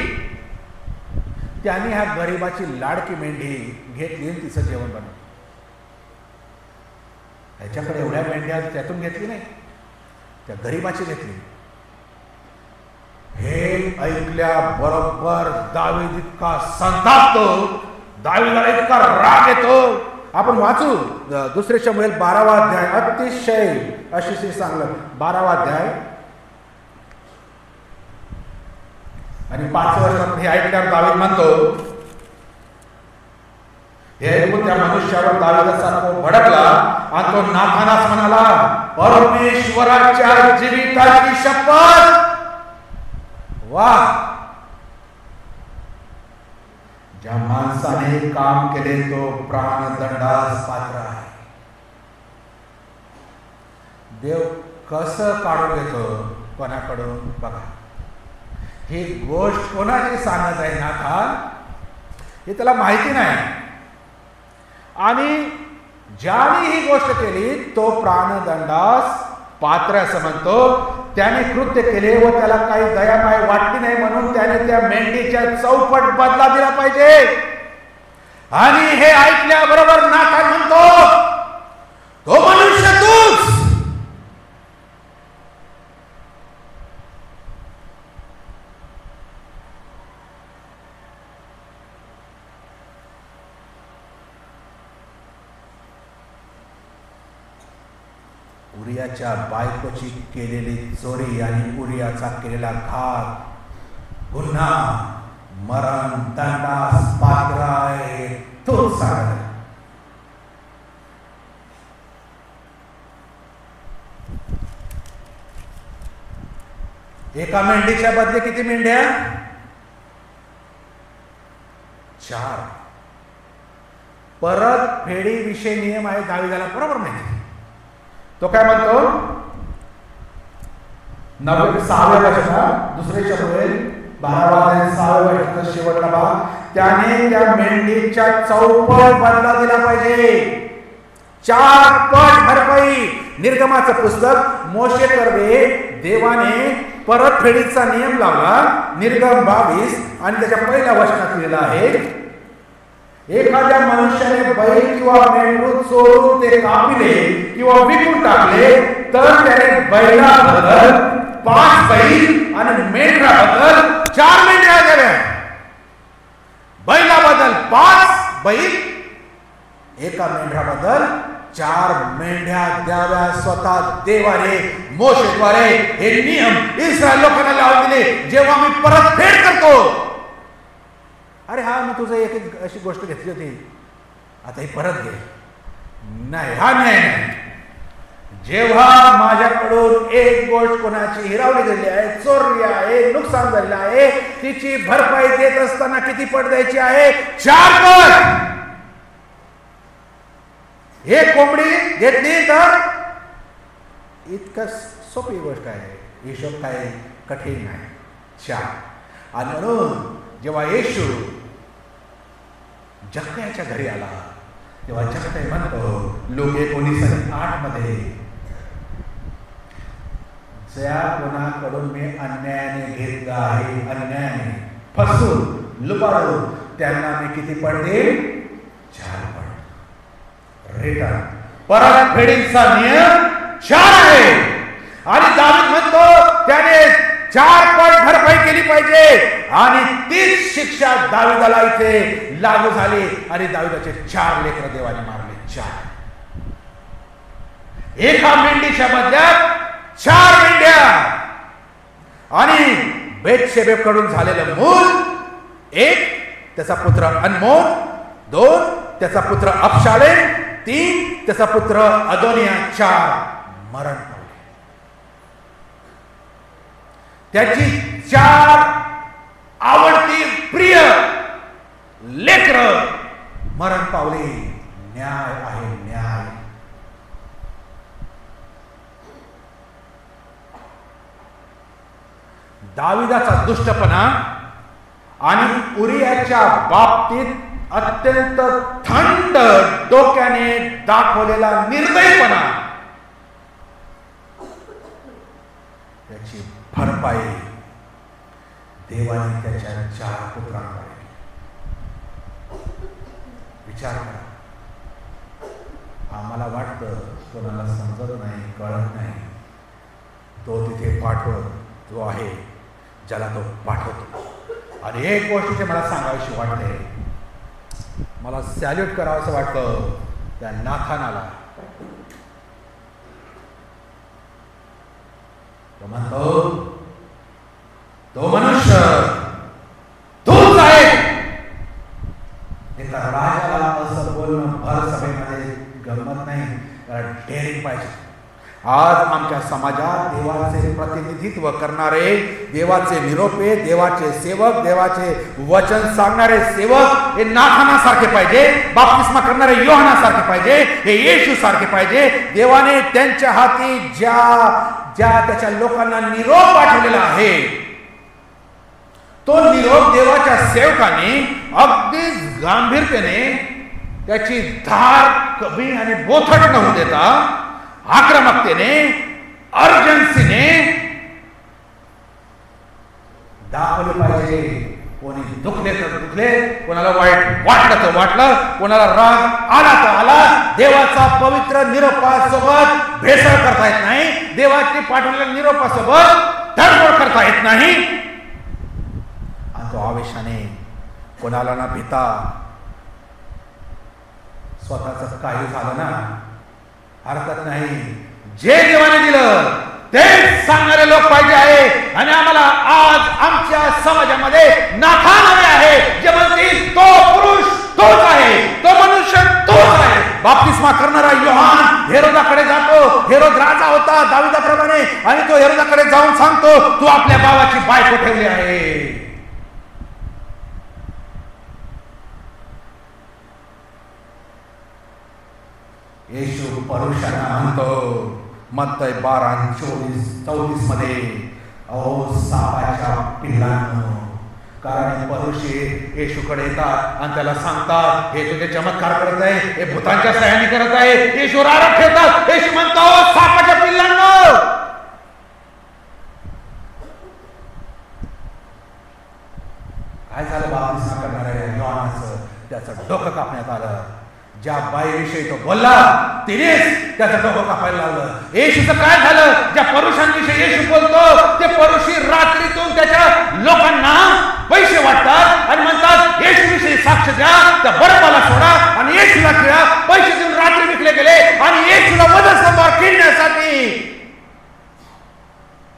त्याने ह्या गरीबाची लाडकी मेंढी घेतली आणि तिचं जेवण बनवलं. त्याच्याकडे एवढ्या मेंढ्या त्यातून घेतली नाही, त्या गरीबाची घेतली. हे ऐकल्या बरोबर दावीद इतका संतापतो, दावीदाला इतका राग येतो. आपण वाचू दुसरे शमूएल 12वा अध्याय, अतिशय अशी सांगलं 12वा अध्याय. आणि 5 वर्षात हे ऐकल्यावर दावीद म्हणतो, हे ऐकून त्या मनुष्यावर दावीदासारखा भडकला आणि तो नाथानास म्हणाला, परमेश्वराच्या जीविताची शपथ, वाह, ज्या माणसाने काम केले तो प्राणदंडास पात्र आहे. देव कसं काढून घेतो कोणाकडून बघा. ही गोष्ट कोणाची सांगत आहे नाथान, हे त्याला माहिती नाही. आणि ज्याने ही गोष्ट केली तो प्राणदंडास पात्र असं म्हणतो. त्याने कृत्य केले व त्याला काही दयामाय वाटली नाही, म्हणून त्याने त्या मेंढीच्या चौपट बदला दिला पाहिजे. आणि हे ऐकल्याबरोबर नाथान म्हणतो, तो मनुष्य तूच. उरियाच्या बायकोची केलेली चोरी आणि उरियाचा केलेला घात पुन्हा मरण दंडास पात्र आहे, तोच सांगत. एका मेंढीच्या बदले किती मेंढ्या? 4. परत फेडी विषय नियम आहे दावीदाला बरोबर माहिती. तो काय म्हणतो 6व्या वचनात, दुसरे शमूएल 12वा अध्याय 6व्या वचनाचा शेवटला भाग, त्याने त्या मेंढीच्या चौपट बदला दिला पाहिजे, 4 पट भरपाई. निर्गमाचं पुस्तक मोशे कर्वे, देवाने परतफेडीचा नियम लावला. निर्गम 22 आणि त्याच्या पहिल्या वचनात लिहिलं आहे, एखाद्या मनुष्याने बैल किंवा मेंढरू चोरून ते कापिले किंवा विकून टाकले तर त्याने बैलाबद्दल 5 बैल आणि मेंढराबद्दल 4 मेंढ्या द्याव्या. बैलाबद्दल 5 बैल, एका मेंढराबद्दल 4 मेंढ्या द्याव्या. स्वतः देवाने मोशेद्वारे हे नियम इस्रायल लोकांना लावून दिले. जेव्हा मी परतफेड करतो, अरे हा मी तुझं एक अशी गोष्ट घेतली होती, आता ही परत घे, नाही, हा न्याय नाही. जेव्हा माझ्याकडून एक गोष्ट कोणाची हिरावली गेली आहे, चोरली आहे, नुकसान झालेलं आहे, तिची भरपाई देत असताना किती पट द्यायची आहे? 4 पट. एक कोंबडी घेतली तर इतकं सोपी गोष्ट आहे, हिशोब काय कठीण नाही. 4. आणि म्हणून जेव्हा येशू जक्कयाच्या घरी आला तेव्हा जगते म्हणतो लोक 19:8 मध्ये, ज्या कोणाकडून मी अन्यायाने घेतला आहे, अन्यायाने फसून लुबाडून, त्यांना मी किती पट देईल? 4 पट. रिटर्न, परत फेडीचा नियम 4 आहे. आणि दावीद म्हणतो त्याने 4 पट भरपाई केली पाहिजे. आणि तीच शिक्षा दावीदाला इथे लागू झाली. आणि दावीदाचे 4 लेकरं देवाने मारले. 4. एका मेंढीच्या बदल्यात 4 मेंढ्या. आणि बेतशेबेकडून झालेलं मूल 1, त्याचा पुत्र अनमोल, 2, त्याचा पुत्र अबशालोम, 3, त्याचा पुत्र अदोनिया, 4 मरण पावले. त्याची 4 आवडती प्रिय लेकरं मरण पावली. न्याय आहे, न्याय. दाविदाचा दुष्टपणा आणि उरियाच्या बाबतीत अत्यंत थंड डोक्याने दाखवलेला निर्दयपणा, त्याची भरपाई देवाने त्याच्या 4 पुत्रांकडे. विचार करा. आम्हाला वाटतं कोणाला समजत नाही, कळत नाही. तो तिथे पाठवत, जो आहे ज्याला तो पाठवतो. आणि एक गोष्टीचे मला सांगावीशी वाटते, मला सॅल्यूट करावं असं वाटतं त्या नाथानाला. तो म्हणतो, तो मनुष्य तूच आहे. एका राजाला असं बोलणं भर सभेमध्ये गमत नाही, डेअरिंग पाहिजे. आज आमच्या समाजात देवाचे प्रतिनिधित्व करणारे, देवाचे निरोपे, देवाचे सेवक, देवाचे वचन सांगणारे सेवक हे नाथानासारखे पाहिजे, बाप्तिस्मा करणारे योहानासारखे पाहिजे, हे येशू सारखे पाहिजे. देवाने त्यांच्या हाती ज्या त्याच्या लोकांना निरोप पाठवलेला आहे, तो निरोप देवाच्या सेवकाने अगदी गांभीर्याने त्याची धार कमी आणि बोथट न होऊ देता आक्रमकतेने, अर्जन्सीने दाखवले पाहिजे. कोणी दुखले तर दुखले, कोणाला वाईट वाटलं तर वाटलं, कोणाला राग आला तर आला. देवाचा पवित्र निरोपासोबत भेसळ करता येत नाही. देवाची पाठवलेल्या निरोपासोबत तडजोड करता येत नाही. आणि तो आवेशाने कोणाला ना भीता, स्वतःच काही झालं ना हरकत नाही, जे देवाने दिलं ते सांगणारे लोक पाहिजे आहे. आणि आम्हाला आज आमच्या समाजामध्ये नाथान हवे आहे, जे म्हणतील तो पुरुष तोच आहे, तो मनुष्य तोच आहे. बाप्तिस्मा करणारा योहान हेरोदाकडे जातो. हेरोद राजा होता दाविदाप्रमाणे, आणि तो हेरोदाकडे जाऊन सांगतो, तू आपल्या भावाची बायको ठेवली आहे. येशू परुषांना म्हणतो मत्तई 12:34 मध्ये, अहो सापाच्या पिल्लांनो. कारण परुषी येशूकडे येतात आणि त्याला सांगतात, हे तुझे चमत्कार करत आहे, हे भूतांच्या सहाय्याने करत आहे. येशू आरोप ठेवतात. येशू म्हणतो, सापाच्या पिल्लांनो. काय झालं बाप्तिस्मा करणाऱ्या योहानाचं? त्याचं डोकं कापण्यात आलं. ज्या बाईविषयी तो बोलला तिनेच त्याचं डोकं कापायला लावलं. येशूचं काय झालं? ज्या परुषांविषयी येशू बोलतो ते परुषी रात्रीतून त्याच्या लोकांना पैसे वाटतात आणि म्हणतात येशूविषयी साक्ष द्या, त्या बरब्बाला सोडा आणि येशूला खिळा. पैसे देऊन रात्री विकले गेले आणि येशूला वधस्तंभावर खिळण्यासाठी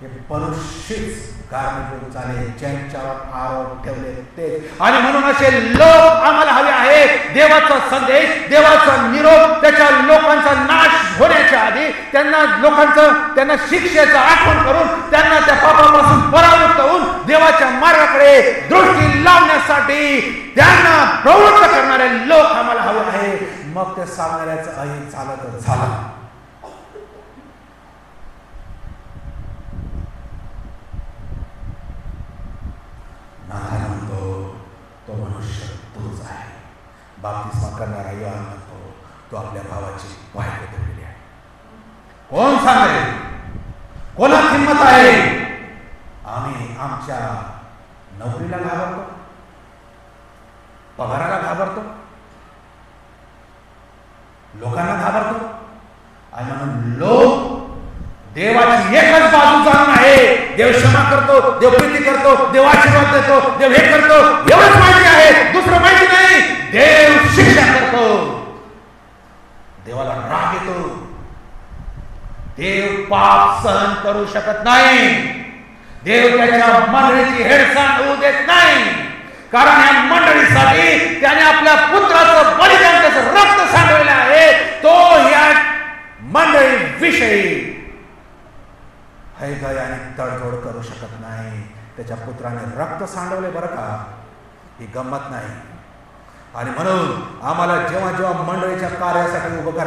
हे परुषीच कारणीभूत झाले, ज्यांच्यावर आरोप ठेवले ते. आणि म्हणून असे लोक आम्हाला हवे आहे. देवाचा संदेश, देवाचा निरोप, त्याच्या लोकांचा नाश होण्याच्या आधी त्यांना शिक्षेचं आठवण करून त्यांना त्या पापापासून परावृत्त होऊन देवाच्या मार्गाकडे दृष्टी लावण्यासाठी त्यांना प्रवृत्त करणारे लोक आम्हाला हवे आहे. मग ते सांगणाऱ्याचं आई झालं. नाथान म्हणतो, तो मनुष्य तोच आहे. बाप्तिस्मा करणारा योहान म्हणतो, तो आपल्या भावाची बायको ठेवलेली आहे. कोण सांगेल? कोणात हिंमत आहे? आम्ही आमच्या नोकरीला घाबरतो, पगाराला घाबरतो, लोकांना घाबरतो. आणि म्हणून लोक देवाची एकच बाजू जाणून आहे. देव क्षमा करतो, देव प्रीती करतो, देव आशीर्वाद देतो, देव हे करतो, एवढंच माहिती आहे, दुसरं माहिती नाही. देव शिक्षा करतो, देवाला राग येतो, देव पाप सहन करू शकत नाही, देव त्याच्या मंडळीची हेळसांड होऊ देत नाही. कारण या मंडळीसाठी त्याने आपल्या पुत्राचं बलिदान, त्याचं रक्त सांडवलेलं आहे. तो या मंडळी विषयी हैगाय आणि तडजोड करू शकत नाही. त्याच्या पुत्राने रक्त सांडवले बरं का, ही गंमत नाही. आणि म्हणून आम्हाला जेव्हा जेव्हा मंडळीच्या कार्यासाठी उभं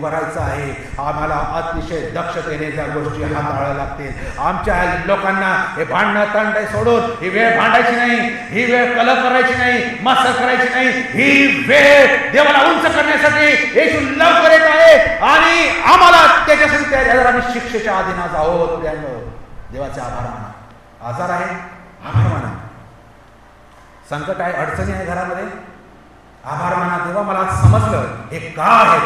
राहायचं आहे, आम्हाला अतिशय दक्षतेने त्या गोष्टी हाताळाव्या लागतील. आमच्या लोकांना हे भांडणं तंडे सोडून ही वेळ भांडायची नाही, ही वेळ कलह करायची नाही, मस्तर करायची नाही. ही वेळ देवाला उंच करण्यासाठी येशू लवकर येत आहे आणि आम्हाला त्याच्यासाठी तयारी आहे. आम्ही शिक्षेच्या अधीन आहोत. देवाचे आभार माना. आजार आहे, आभार माना. संकट आहे, अडचणी आहे घरामध्ये, आभार माना. देवा मला समजलं हे का आहे,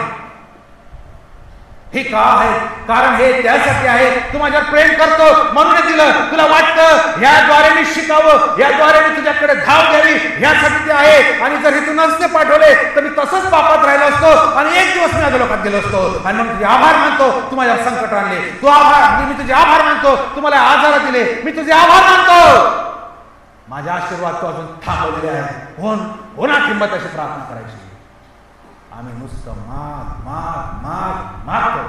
हे का आहे. कारण हे त्यासाठी आहे, तू माझ्यावर प्रेम करतो म्हणून दिलं. तुला वाटतं याद्वारे मी शिकावं, याद्वारे मी तुझ्याकडे धाव द्यावी, यासाठी ते आहे. आणि जर हे तू नसते पाठवले तर मी तसंच पापात राहिलो असतो आणि एक दिवस मी माझ्या लोकात गेलो असतो. आणि मग तुझे आभार मानतो, तू माझ्यावर संकट आणले, तू आभार, मी तुझे आभार मानतो, तू मला आजार दिले, मी तुझे आभार मानतो. माझा आशीर्वाद तो अजून थांबवलेले आहे. कोणात हिंमत अशी प्रार्थना करायची? आम्ही नुसतं माग माग माग मागतो,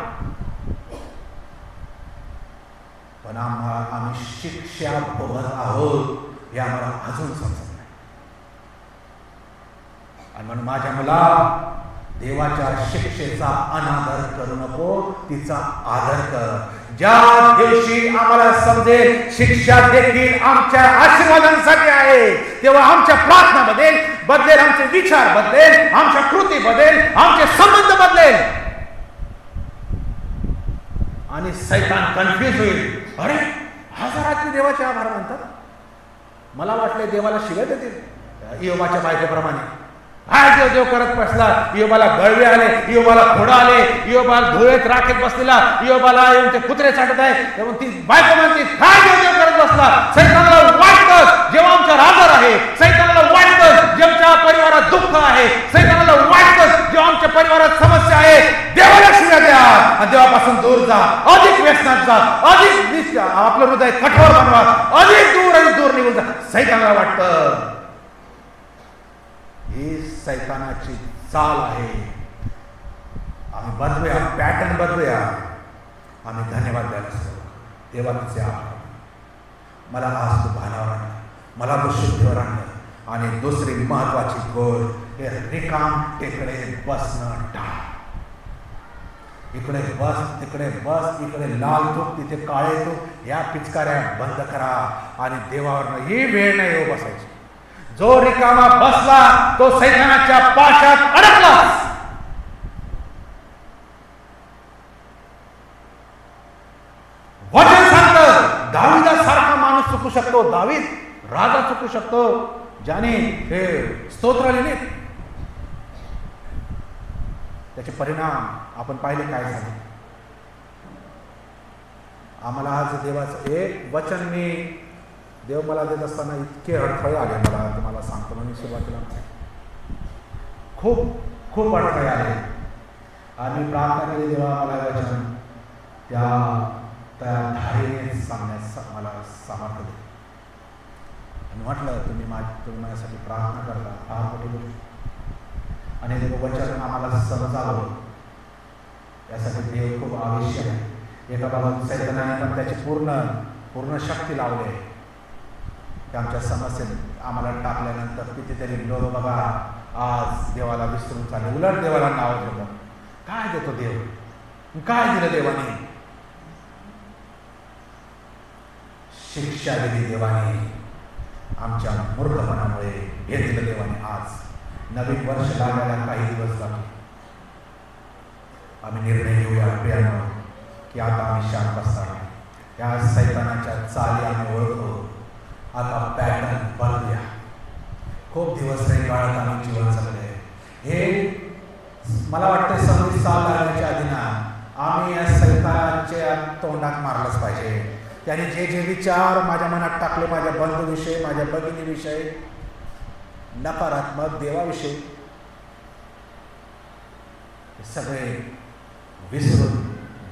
पण आम्ही शिक्षा भोगत आहोत हे आम्हाला अजून समजत नाही. आणि म्हणून माझ्या मुला, देवाच्या शिक्षेचा अनादर करू नको, तिचा आदर कर. ज्या दिवशी आम्हाला समजेल शिक्षा देखील आमच्या आशीर्वादांसाठी आहे, तेव्हा आमच्या प्रार्थना बदलेल, आमचे विचार बदलेल, आमच्या कृती बदलेल, आमचे संबंध बदलेल आणि सैतान कन्फ्युज होईल. अरे हजारात देवाचे आभार मानतात, मला वाटले देवाला शिव्या देतील योबाच्या बायकोप्रमाणे. हा देव करत बसला, योबाला गळवे आले, योबाला फोडा आले, योबाला धुळेत राखेत बसलेला, योबाला येऊन ते कुत्रे चाटत आहे. तेव्हा ती बायको म्हणते काय देव करत बसला. सैतानाला वाटतं जेव्हा आमचा आजार आहे, सैतानाला वाटतं जेव्हा आमच्या परिवारात दुःख आहे, सैतानाला वाटतं जेव्हा आमच्या परिवारात समस्या आहे, देवाला शिव्या द्या आणि देवापासून दूर जा, अधिक व्यसनात जा, अधिक आपलं हृदय कठोर बनवा, अधिक दूर आणि दूर निघून जा. सैतानाला वाटतं ही सैतानाची चाल आहे. आम्ही बदलूया, पॅटर्न बदलूया. आम्ही धन्यवाद द्यायला सुरू. देवा तुझे आभार, मला आज तू भानावर आणलं, मला तू शुद्धीवर आणलं. आणि दुसरी महत्वाची गोष्ट, हे रिकाम टेकडे बसणं टाळ. इकडे बस, तिकडे बस, इकडे लाल तूप, तिथे काळे तूप, या पिचकाऱ्या बंद करा. आणि देवावरनं ही वेळ नाही येऊ बसायची. जो रिकामा बसला तो सैतानाच्या पाशात अडकला. वचन सांगतं दाविदासारखा माणूस चुकू शकतो, दावीद राजा चुकू शकतो, ज्याने हे स्तोत्र लिहिले. त्याचे परिणाम आपण पाहिले काय झाले. आम्हाला आज देवाचं एक वचन मी देव मला देत असताना इतके अडथळे आले, मला तुम्हाला सांगतो. मी सुरुवातीला खूप खूप अडथळे आले आणि प्रार्थना केली, देवा मला वचन त्या धारेने सांगण्यास मला सामर्थ्य दे. आणि म्हटलं तुम्ही माझ्यासाठी प्रार्थना करता, फार मोठी गोष्ट. आणि देव वचन आम्हाला समजावं यासाठी देव खूप आवश्यक आहे. एका बाजूला सैतानाने पण त्याची पूर्ण शक्ती लावली आहे. आमच्या समस्येत आम्हाला टाकल्यानंतर कितीतरी लोक बघा आज देवाला विसरून चालले, उलट देवाला नाव देतात. काय देतो देव, काय दिलं देवाने? शिक्षा दिली देवाने आमच्या मूर्खपणामुळे. हे दिलं देवाने. आज नवीन वर्ष लागायला काही दिवस बाकी, आम्ही निर्णय घेऊया प्रियानो की आता आम्ही शांत बसणार नाही. या सैतानाच्या चाली आम्ही ओळखतो. आता पॅटर्न बदलूया. खूप दिवस काळात आम्ही जीवन जगले. हे मला वाटतं 26 साल लागण्याच्या आधी ना आम्ही या सैतानाच्या तोंडात मारलंच पाहिजे. त्याने जे जे विचार माझ्या मनात टाकले, माझ्या बंधूविषयी, माझ्या भगिनीविषयी, नकारात्मक देवाविषयी, सगळे विसरून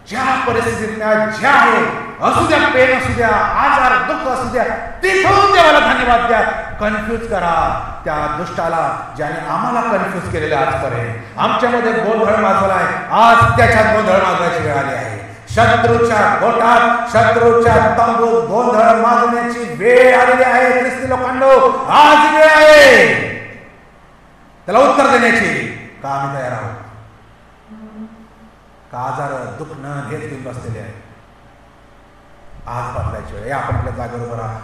ज्या परिस्थितीत ज्या आहे असू द्या, पेन असू द्या, आजार दुःख असू द्या, तिथून देवाला धन्यवाद द्या. कन्फ्यूज करा त्या दुष्टाला ज्याने आम्हाला कन्फ्यूज केलेलं आजपर्यंत. आमच्यामध्ये गोंधळ माजवलाय, आज त्याच्यात गोंधळ माजवायची वेळ आली आहे. शत्रूच्या गोटात, शत्रूच्या तंबूत गोंधळ माजवण्याची वेळ आलेली आहे. ख्रिस्ती लोकांनो, आज वेळ आहे त्याला उत्तर देण्याची. का आम्ही तयार आहोत? का आजार दुखणं हेच घेऊन बसलेले आहे? आज बदलायची वेळ. आपण आपल्या जागेवर उभं राहा.